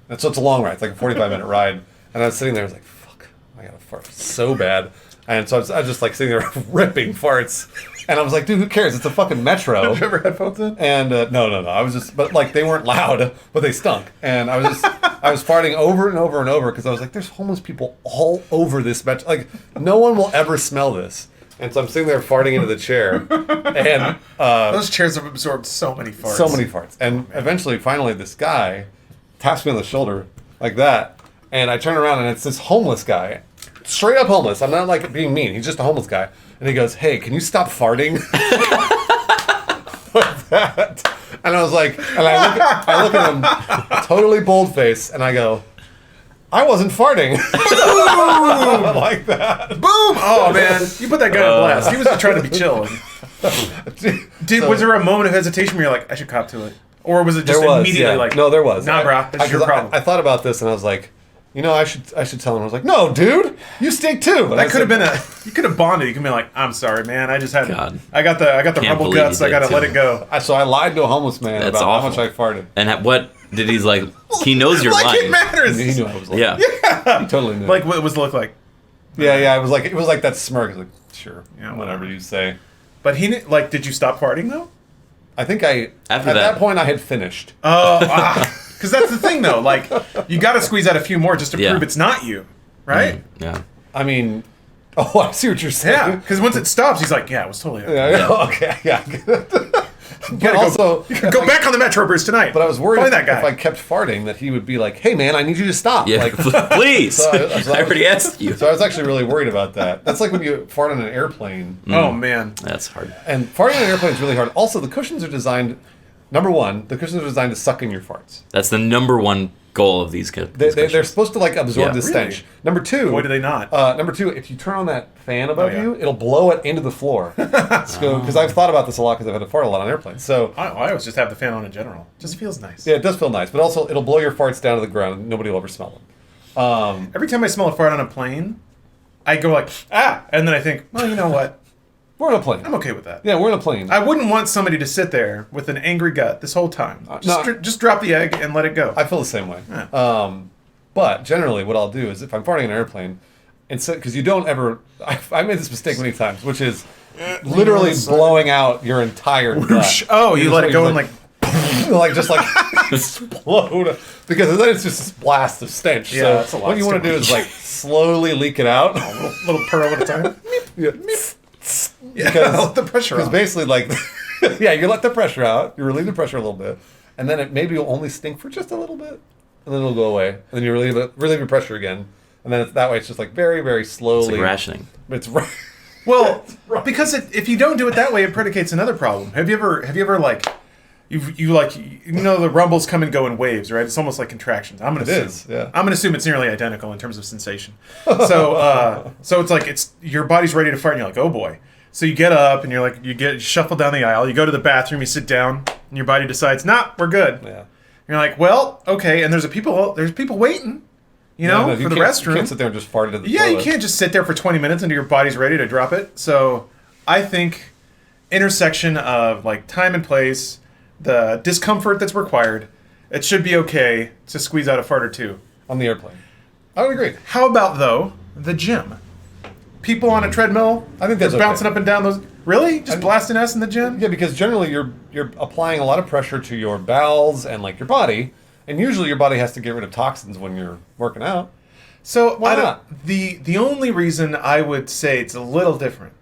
And so it's a long ride. It's like a 45-minute ride. And I was sitting there. I was like, "Fuck, I gotta fart so bad." And so I was just like sitting there ripping farts. And I was like, "Dude, who cares? It's a fucking metro." Did you ever headphones in? And no. I was just, but like they weren't loud, but they stunk. And I was farting over and over and over because I was like, there's homeless people all over this metro. Like no one will ever smell this. And so I'm sitting there farting into the chair, and Those chairs have absorbed so many farts. so many farts. And eventually, finally, this guy taps me on the shoulder like that, and I turn around and it's this homeless guy, straight up homeless. I'm not like being mean. He's just a homeless guy, and he goes, "Hey, can you stop farting?" Like that. And I was like, and I look at him, totally bold face, and I go, "I wasn't farting." Like that. Boom! Oh man, you put that guy on blast. He was just trying to be chill. Was there a moment of hesitation where you're like, I should cop to it? Or was it just immediately like, no, there was. Nah, bro, that's your problem. I thought about this and I was like, you know, I should tell him. I was like, no, dude, you stink too. And That could have been you could have bonded. You could be like, I'm sorry, man. I just had, God. I got the Can't rebel believe guts. you I got to did, let too. it go. So I lied to a homeless man That's about awful. how much I farted. And what did he's like? He knows you're Like lying. it matters. He knew I was lying. Yeah. He totally knew. Like what was the look like? Yeah. It was like that smirk. I was like, sure, Yeah, whatever you say. But he like, did you stop farting though? I think at After that that- point I had finished. Oh, because that's the thing though. Like, you got to squeeze out a few more just to Yeah. prove it's not you, right? Yeah. I mean, Oh, I see what you're saying. Yeah, because once it stops, he's like, yeah, it was totally okay. Yeah. Okay. Yeah. But also, Go back on the Metro Bruce tonight. but I was worried Find that guy. if I kept farting that he would be like, "Hey, man, I need you to stop." Yeah, Like, please. So I already asked you. So I was actually really worried about that. That's like when you fart on an airplane. Oh man. That's hard. And farting on an airplane is really hard. Also, the cushions are designed. Number one, the cushions are designed to suck in your farts. That's the number one goal of these kids. They're supposed to like absorb Yeah. the stench. Really? Number two, Why do they not? Number two, if you turn on that fan above Oh, yeah. you, it'll blow it into the floor. Because I've thought about this a lot because I've had to fart a lot on airplanes. So I always just have the fan on in general. Just feels nice. yeah, it does feel nice, but also it'll blow your farts down to the ground. And nobody will ever smell them. Every time I smell a fart on a plane, I go like, and then I think, well, you know what? We're on a plane. I'm okay with that. Yeah, we're on a plane. I wouldn't want somebody to sit there with an angry gut this whole time. no. Just drop the egg and let it go. I feel the same way. Yeah. But generally, what I'll do is if I'm farting on an airplane, and so because you don't ever, I made this mistake many times, which is literally blowing out your entire gut. Oh, you let it go and like just like explode because then it's just this blast of stench. Yeah, so that's a lot. what you want to do is like slowly leak it out. little pearl at a time. Yeah. Yeah, let the pressure Because on. basically, like, yeah, you let the pressure out, you relieve the pressure a little bit, and then it maybe will only stink for just a little bit, and then it'll go away, and then you relieve your pressure again, and then that way it's just like very, very slowly. It's like rationing. It's Well, because if you don't do it that way, it predicates another problem. Have you ever like, you like, you know, the rumbles come and go in waves, right? It's almost like contractions. I'm gonna It assume. is, yeah. I'm gonna assume it's nearly identical in terms of sensation. So it's like your body's ready to fart, and you're like, oh boy. So you get up and you're like, you shuffle down the aisle. You go to the bathroom. You sit down, and your body decides, nah, we're good. Yeah. You're like, well, okay. And there's people waiting, you know, for the restroom. You can't sit there and just fart into the Yeah, toilet. you can't just sit there for 20 minutes until your body's ready to drop it. So I think intersection of like time and place, the discomfort that's required, it should be okay to squeeze out a fart or two. On the airplane. I would agree. How about though the gym? People on a treadmill, I think that's they're bouncing up and down those. Really, just blasting ass in the gym? Yeah, because generally you're applying a lot of pressure to your bowels and like your body, and usually your body has to get rid of toxins when you're working out. So Why not? The only reason I would say it's a little different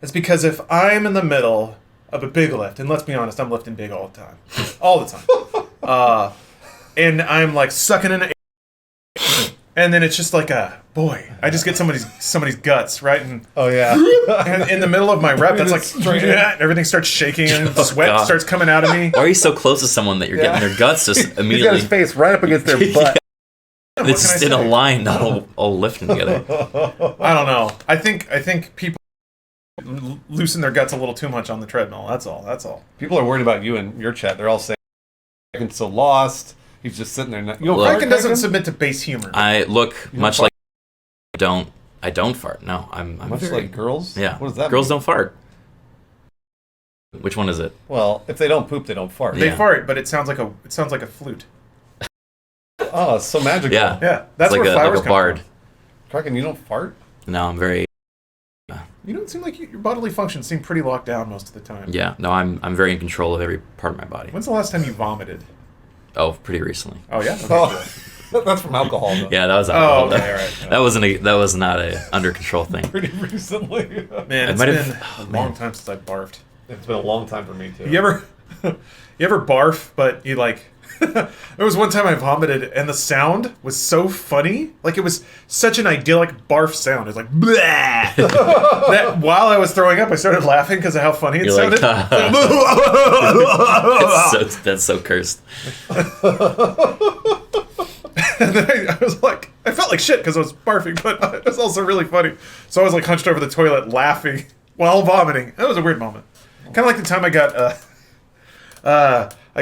is because if I'm in the middle of a big lift, and let's be honest, I'm lifting big all the time, and I'm like sucking in, and then it's just like I just get somebody's guts right, and Oh yeah. and in the middle of my rep, that's like Straight in. everything starts shaking and sweat God. starts coming out of me. Why are you so close to someone that you're getting their guts just He's got immediately? his face right up against their butt. What It's can I just in a say? line, not all lifting together. I don't know. I think people loosen their guts a little too much on the treadmill. That's all. People are worried about you in your chat. They're all saying Criken's so lost. He's just sitting there. You know, Look, Criken doesn't submit to base humor. I look much fart? like I don't fart. No, I'm much very, like girls. yeah. What does that Girls mean? don't fart. Which one is it? Well, if they don't poop, they don't fart. They Yeah. fart, but it sounds like a flute. Oh, it's so magical. Yeah, Yeah, that's it's like where a flowers like a come bard. Criken, you don't fart? No, I'm very from. You don't seem like your bodily functions seem pretty locked down most of the time. yeah. No, I'm very in control of every part of my body. When's the last time you vomited? Oh, pretty recently. Oh yeah. Okay, Oh, that's from alcohol. Though. Yeah, that was Oh, alcohol. okay, all right. That was not a under control thing. Pretty recently. Man, it's might been have- a long time since I barfed. It's been a long time for me too. You ever barf, but you like? There was one time I vomited, and the sound was so funny. Like it was such an idyllic barf sound. It's like blah. That while I was throwing up, I started laughing because of how funny it You're sounded. like, that's so cursed. And then I was like, I felt like shit because I was barfing, but it was also really funny. So I was like hunched over the toilet laughing while vomiting. That was a weird moment. Kind of like the time I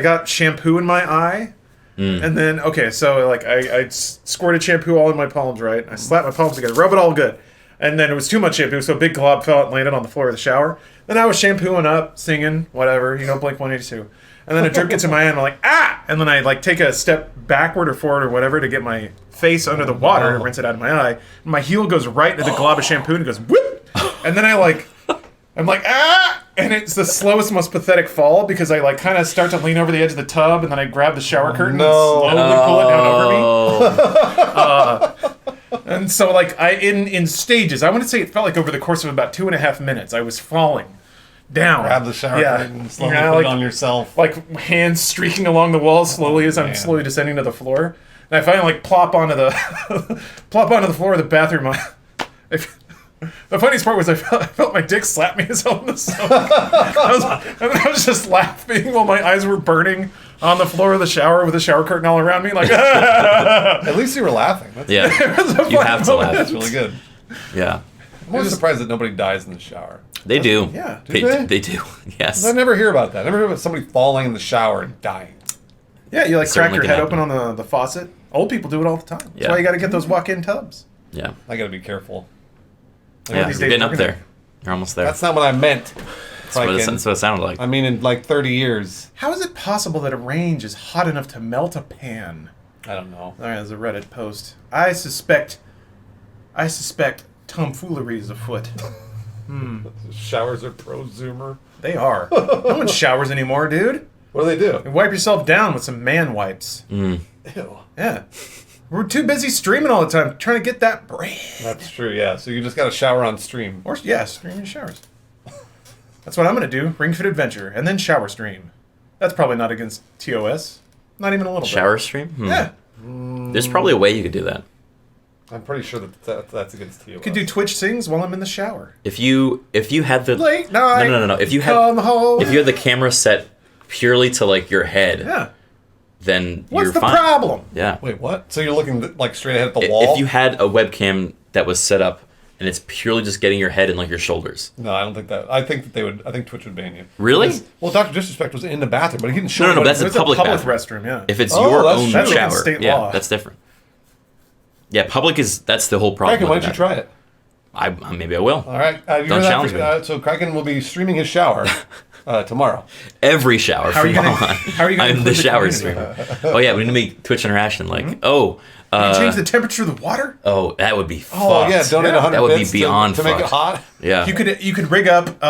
got shampoo in my eye. And then, so like I squirted shampoo all in my palms, right? I slapped my palms together, rub it all good. And then it was too much shampoo, so a big glob fell out and landed on the floor of the shower. Then I was shampooing up, singing, whatever, Blink 182. And then a drip gets in my hand, I'm like, ah! And then I like take a step backward or forward or whatever to get my face under the water to rinse it out of my eye. And my heel goes right into the glob of shampoo and it goes whoop! And then I'm like, ah! And it's the slowest, most pathetic fall because I like kind of start to lean over the edge of the tub and then I grab the shower curtain no. and slowly pull it down over me. Oh, And And so, like, in stages, I want to say it felt like over the course of about 2.5 minutes, I was falling down. Grab the shower curtain and slowly put it on yourself. Like, hands streaking along the wall slowly as I'm slowly descending to the floor. And I finally, like, plop onto the floor of the bathroom. The funniest part was I felt my dick slap me as hell in the stomach. I was just laughing while my eyes were burning on the floor of the shower with the shower curtain all around me. Like, At least you were laughing. That's Yeah, you have to laugh. That's really good. Yeah, I'm always surprised that nobody dies in the shower. they do. Yeah. They do. Yes. I never hear about that. I never hear about somebody falling in the shower and dying. Yeah, you like crack Certainly your can head happen. open on the faucet. Old people do it all the time. That's Yeah. why you got to get those walk-in tubs. Yeah. I got to be careful. Yeah. these You're days getting up we're there. You're almost there. That's not what I meant. That's what it sounded like. I mean, in like 30 years. How is it possible that a range is hot enough to melt a pan? I don't know. All right, there's a Reddit post. I suspect tomfoolery is afoot. Showers are prosumer. They are. No one showers anymore, dude. What do they do? You wipe yourself down with some man wipes. Ew. Yeah. We're too busy streaming all the time, trying to get that bread. That's true, yeah. So you just got to shower on stream. Or, yeah, streaming showers. That's what I'm going to do. Ring Fit Adventure, and then shower stream. That's probably not against TOS. Not even a little Shower stream? bit. Yeah. There's probably a way you could do that. I'm pretty sure that's against TOS. Could do Twitch sings while I'm in the shower. If you had the Late night. No. If you come home. had the camera set purely to like your head, Yeah. then What's you're the fine. problem? Yeah. Wait, what? So you're looking like straight ahead at the wall? If you had a webcam that was set up and it's purely just getting your head and like your shoulders. No, I don't think that. I think that they would. I think Twitch would ban you. Really? Because- well, Dr. Disrespect was in the bathroom, but he didn't show. No, what that's he a was- public restroom, yeah. If it's Oh, your that's own true. That's against shower, state yeah, law. that's different. Yeah, public that's the whole problem. Criken, why with don't you that. try it? Maybe I will. All right. You Don't heard that? challenge me. So Criken will be streaming his shower tomorrow. Every shower How are from you gonna- now on. how are you gonna I'm the include the shower community? streamer. Oh yeah, we need to make Twitch interaction like, You change the temperature of the water? that would be fucked. Oh yeah, donate Yeah. 100 That would be bits beyond to make it fucked. hot. Yeah. You could rig up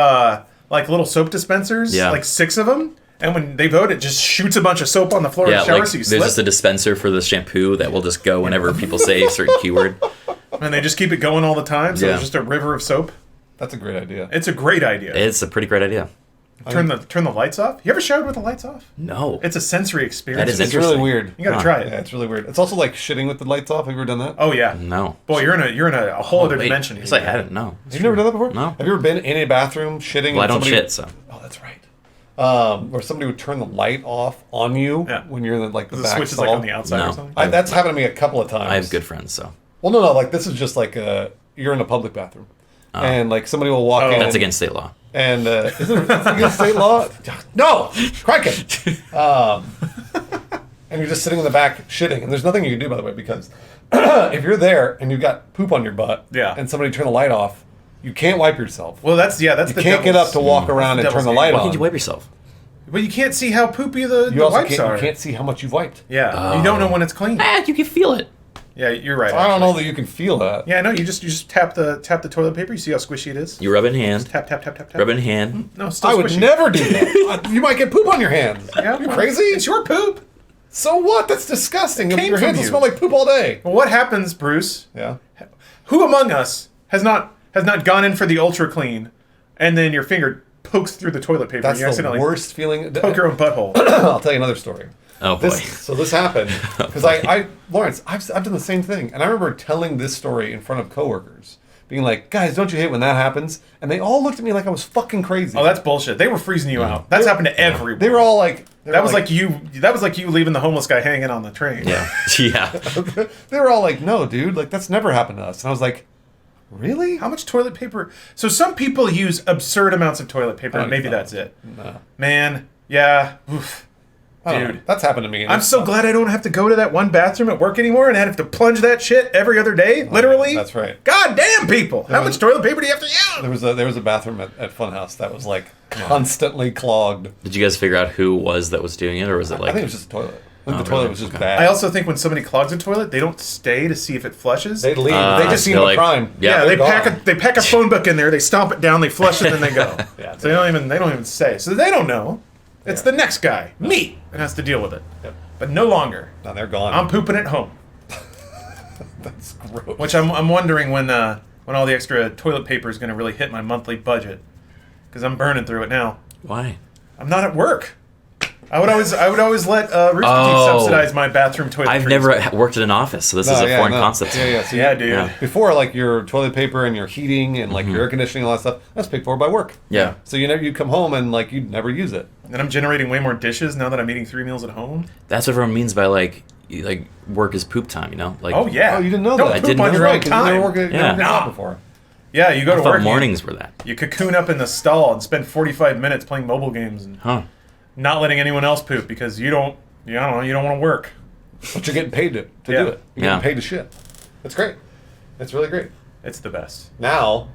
like little soap dispensers, Yeah. like 6 of them, and when they vote, it just shoots a bunch of soap on the floor of Yeah, the shower like so you there's slip. just a dispenser for the shampoo that will just go whenever people say a certain keyword. And they just keep it going all the time, so Yeah. it's just a river of soap. That's a great idea. It's a great idea. It's a pretty great idea. Turn the lights off. You ever showered with the lights off? No. It's a sensory experience. That is It's really interesting. weird. You gotta Huh. try it. Yeah, it's really weird. It's also like shitting with the lights off. Have you ever done that? Oh yeah. No. Boy, you're in a whole other Wait, dimension. Yes, here. I haven't. No. You've never done that before? No. Have you ever been in a bathroom shitting? Well, I and don't somebody- shit, so. Oh, that's right. Where somebody would turn the light off on you Yeah. when you're in the, like the The back switch is like stall. on the outside No. or something. That's happened to me a couple of times. I have good friends, so. Well, no. Like this is just like you're in a public bathroom, and like somebody will walk in. That's against state law. And isn't it against state law? No, Criken. And you're just sitting in the back shitting, and there's nothing you can do, by the way, because if you're there and you've got poop on your butt, Yeah. and somebody turned the light off, you can't wipe yourself. Well, that's You the can't get up to walk around and That's the turn the devil's light game. Why on. can't you wipe yourself? But you can't see how poopy the You also wipes can't, are. you can't see how much you've wiped. Yeah, you don't know when it's clean. You can feel it. Yeah, you're right. I don't know actually. that you can feel that. Yeah, no, you just tap the toilet paper. You see how squishy it is. You rub it in hand. Tap tap tap tap tap. Rub it in hand. No, still I would squishy. never do that. You might get poop on your hands. Yeah, you well, crazy? It's your poop. So what? That's disgusting. It came Your from hands will you. smell like poop all day. Well, what happens, Bruce? Yeah. Who among us has not gone in for the ultra clean, and then your finger pokes through the toilet paper That's and you the accidentally worst feeling. poke your own butthole? I'll tell you another story. Oh boy. So this happened because I Lawrence, I've done the same thing, and I remember telling this story in front of coworkers, being like, "Guys, don't you hate when that happens?" And they all looked at me like I was fucking crazy. Oh, that's bullshit. They were freezing you out. That's happened to everyone. They were all like, That was like you leaving the homeless guy hanging on the train. Yeah. Yeah. they were all like, "No, dude, like that's never happened to us." And I was like, "Really? How much toilet paper? So some people use absurd amounts of toilet paper, and maybe that's it. No. Man, yeah. Oof. I don't know. Dude. That's happened to me. and I'm it's- so glad I don't have to go to that one bathroom at work anymore and I have to plunge that shit every other day, literally. That's right. God damn, people. How much toilet paper do you have to use? There was a bathroom at Funhouse that was like constantly clogged. Did you guys figure out who it was that was doing it, or was it I like? think it was just a toilet. I think the Oh, toilet really? was just Okay. bad. I also think when somebody clogs a toilet, they don't stay to see if it flushes. they leave. Ah, They just see they're a like- crime. Yeah, Yeah, they they're pack a phone book in there, they stomp it down, they flush it, and then they go. Yeah, So they don't even say. So they don't know. It's the next guy, me, that has to deal with it. Yep. But no longer. No, they're gone. I'm pooping at home. That's gross. Which I'm wondering when all the extra toilet paper is going to really hit my monthly budget, because I'm burning through it now. Why? I'm not at work. I would always let Rooster Teeth subsidize my bathroom toilet. I've never worked in an office, so this is a foreign concept. Yeah. So Yeah, dude. Yeah. Before, like your toilet paper and your heating and like Mm-hmm. your air conditioning and all that stuff, that's paid for by work. Yeah. So you come home and like you never use it. And I'm generating way more dishes now that I'm eating 3 meals at home. That's what everyone means by like work is poop time, you know? Like, Oh yeah. Oh, you didn't know Don't that? I poop didn't on know your that. own Because you never time. worked Yeah. a job before. Yeah, you go I to thought work. mornings were that. You cocoon up in the stall and spend 45 minutes playing mobile games and Huh. not letting anyone else poop because you don't want to work. But you're getting paid to Yeah. do it. You're Yeah. getting paid to shit. It's great. It's really great. It's the best. Now,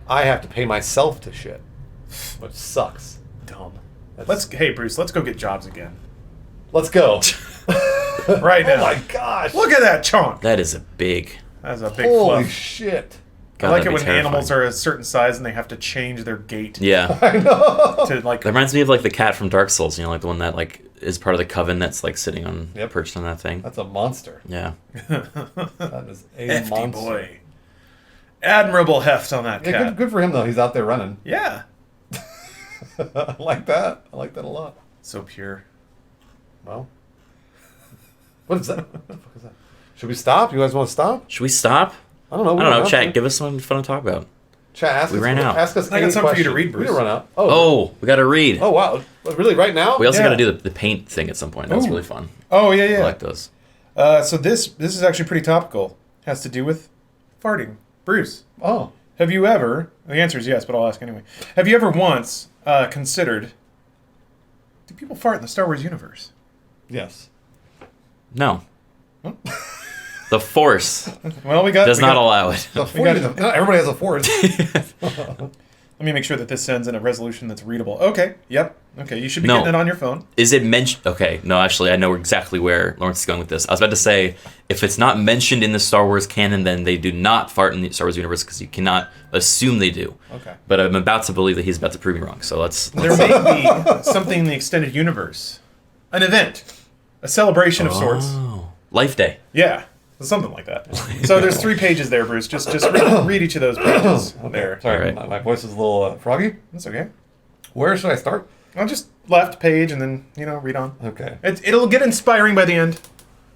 I have to pay myself to shit, which sucks. Dumb. That's- Hey Bruce, let's go get jobs again. Let's go. Right now. Oh my gosh. Look at that chunk. That is a big. That's a big Holy fluff. shit. I God, like it that'd when be terrifying. animals are a certain size and they have to change their gait Yeah. to like. That reminds me of like the cat from Dark Souls, you know, like the one that like is part of the coven that's like sitting on Yep. perched on that thing. That's a monster. Yeah. That is a Hefty monster. boy. Admirable heft on that Yeah, cat. good for him though. He's out there running. Yeah. I like that. I like that a lot. So pure. Well, what is that? What the fuck is that? Should we stop? You guys want to stop? Should we stop? I don't know. I don't know. Chat, give us something fun to talk about. Chat, ask We us, ran out. Ask us I got any something for you to question. read, We Bruce. didn't run out. Oh, we got to read. Oh, wow. Really? Right now? We also Yeah. got to do the paint thing at some point. That's Ooh. really fun. Oh yeah, I yeah. like those. So this is actually pretty topical. Has to do with farting. Bruce, Oh. have you ever? The answer is yes, but I'll ask anyway. Have you ever once considered? Do people fart in the Star Wars universe? Yes. No. The Force Well, we got. does we not got- allow it. The not everybody has a force. Let me make sure that this sends in a resolution that's readable. Okay. Yep. Okay. You should be No. getting it on your phone. Is it mentioned? Okay, no, actually, I know exactly where Lawrence is going with this. I was about to say, if it's not mentioned in the Star Wars canon, then they do not fart in the Star Wars universe because you cannot assume they do. Okay. But I'm about to believe that he's about to prove me wrong. So let's. There may be something in the extended universe, an event, a celebration of sorts. Oh, Life Day. Yeah, something like that. So there's 3 pages there, Bruce. Just read each of those pages there. Sorry, All right. my voice is a little froggy. That's okay. Where should I start? I'll just left page and then read on. Okay. It'll get inspiring by the end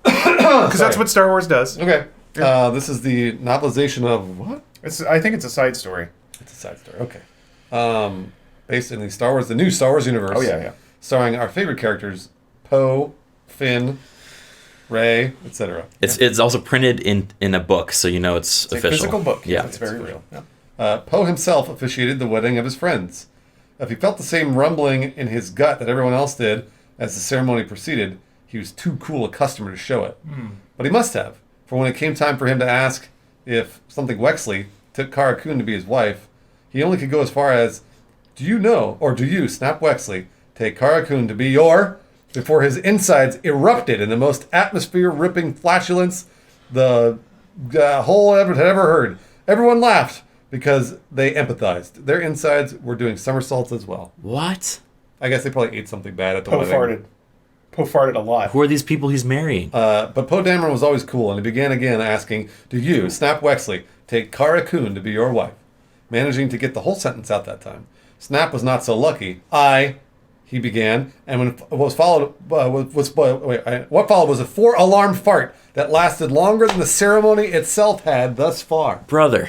because that's what Star Wars does. Okay. This is the novelization of what? I think it's a side story. It's a side story. Okay. Based in the new Star Wars universe. Oh, yeah. Starring our favorite characters, Poe, Finn, Rey, etc. It's also printed in a book, so you know it's It's a official. physical book. Yeah. It's very real. Yeah. Poe himself officiated the wedding of his friends. If he felt the same rumbling in his gut that everyone else did as the ceremony proceeded, he was too cool a customer to show it. But he must have, for when it came time for him to ask if something Wexley took Cara Kuhn to be his wife, he only could go as far as, do you, Snap Wexley, take Cara Kuhn to be your... before his insides erupted in the most atmosphere-ripping flatulence the whole ever had ever heard. Everyone laughed because they empathized. Their insides were doing somersaults as well. What? I guess they probably ate something bad at the Poe wedding. farted. Poe farted a lot. Who are these people he's marrying? But Poe Dameron was always cool, and he began again asking, do you, Snap Wexley, take Cara Kuhn to be your wife? Managing to get the whole sentence out that time. Snap was not so lucky. He began, and when what followed was a 4-alarm fart that lasted longer than the ceremony itself had thus far. Brother.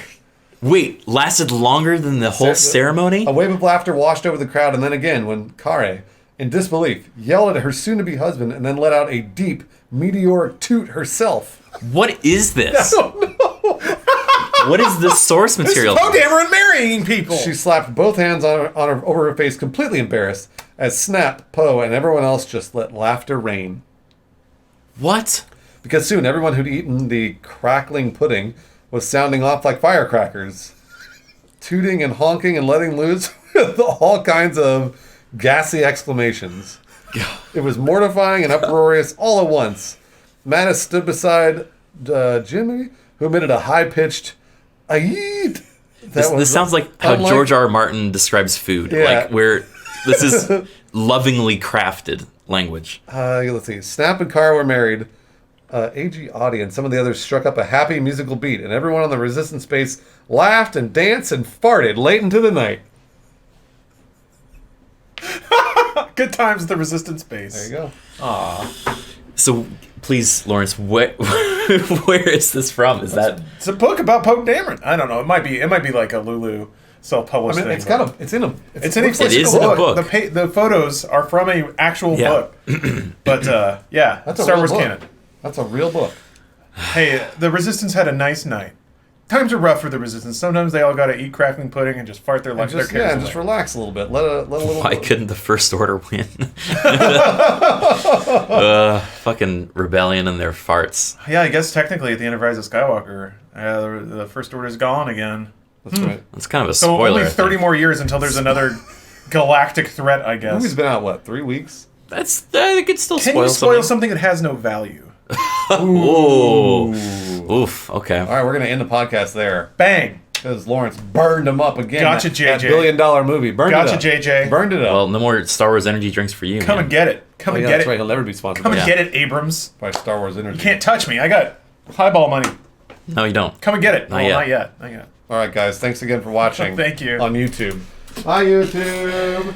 Wait, lasted longer than the whole ceremony? A wave of laughter washed over the crowd, and then again when Kare, in disbelief, yelled at her soon-to-be husband and then let out a deep, meteoric toot herself. What is this? What is this source material? Poe Dameron marrying people. She slapped both hands over her face, completely embarrassed, as Snap, Poe, and everyone else just let laughter rain. What? Because soon everyone who'd eaten the crackling pudding was sounding off like firecrackers, tooting and honking and letting loose with all kinds of gassy exclamations. It was mortifying and uproarious all at once. Mattis stood beside Jimmy, who emitted a high-pitched "Ayeet." This sounds like how unlike- George R. R. Martin describes food. Yeah. Like where this is lovingly crafted language. Let's see. Snap and Cara were married AG audience. Some of the others struck up a happy musical beat, and everyone on the Resistance base laughed and danced and farted late into the night. Good times at the Resistance base. There you go. So please, Lawrence, where is this from? Is that It's a book about Pope Dameron. I don't know. It might be like a Lulu self-published thing. It's in a book. It is in a book. The photos are from a actual book. But yeah, That's a Star real Wars book. canon. That's a real book. Hey, the Resistance had a nice night. Times are rough for the Resistance. Sometimes they all got to eat crackling pudding and just fart their life. Just relax a little bit. Let a little. why couldn't the First Order win? Fucking rebellion and their farts. Yeah, I guess technically at the end of Rise of Skywalker, the First Order's gone again. That's right. That's kind of a So spoiler. only I 30 think. more years until there's another galactic threat, I The guess. movie's been out what 3 weeks? I think it's still Can spoil you spoil something. something that has no value? Ooh. Oof. Okay. All right, we're gonna end the podcast there Bang! because Lawrence burned him up again. Gotcha, That JJ. $1 billion movie. Burned Gotcha, it up. JJ. Burned it up. Well, no more Star Wars energy drinks for you. Come man. and get it. Come Oh, and yeah, get that's it. right. He'll never be sponsored Come by, and get it, Abrams. by Star Wars Energy. You can't touch me. I got highball money. No, you don't. Come and get it. Not Well, yet. Not yet. Not yet. All right, guys. Thanks again for watching. Thank you. On YouTube. Bye, YouTube.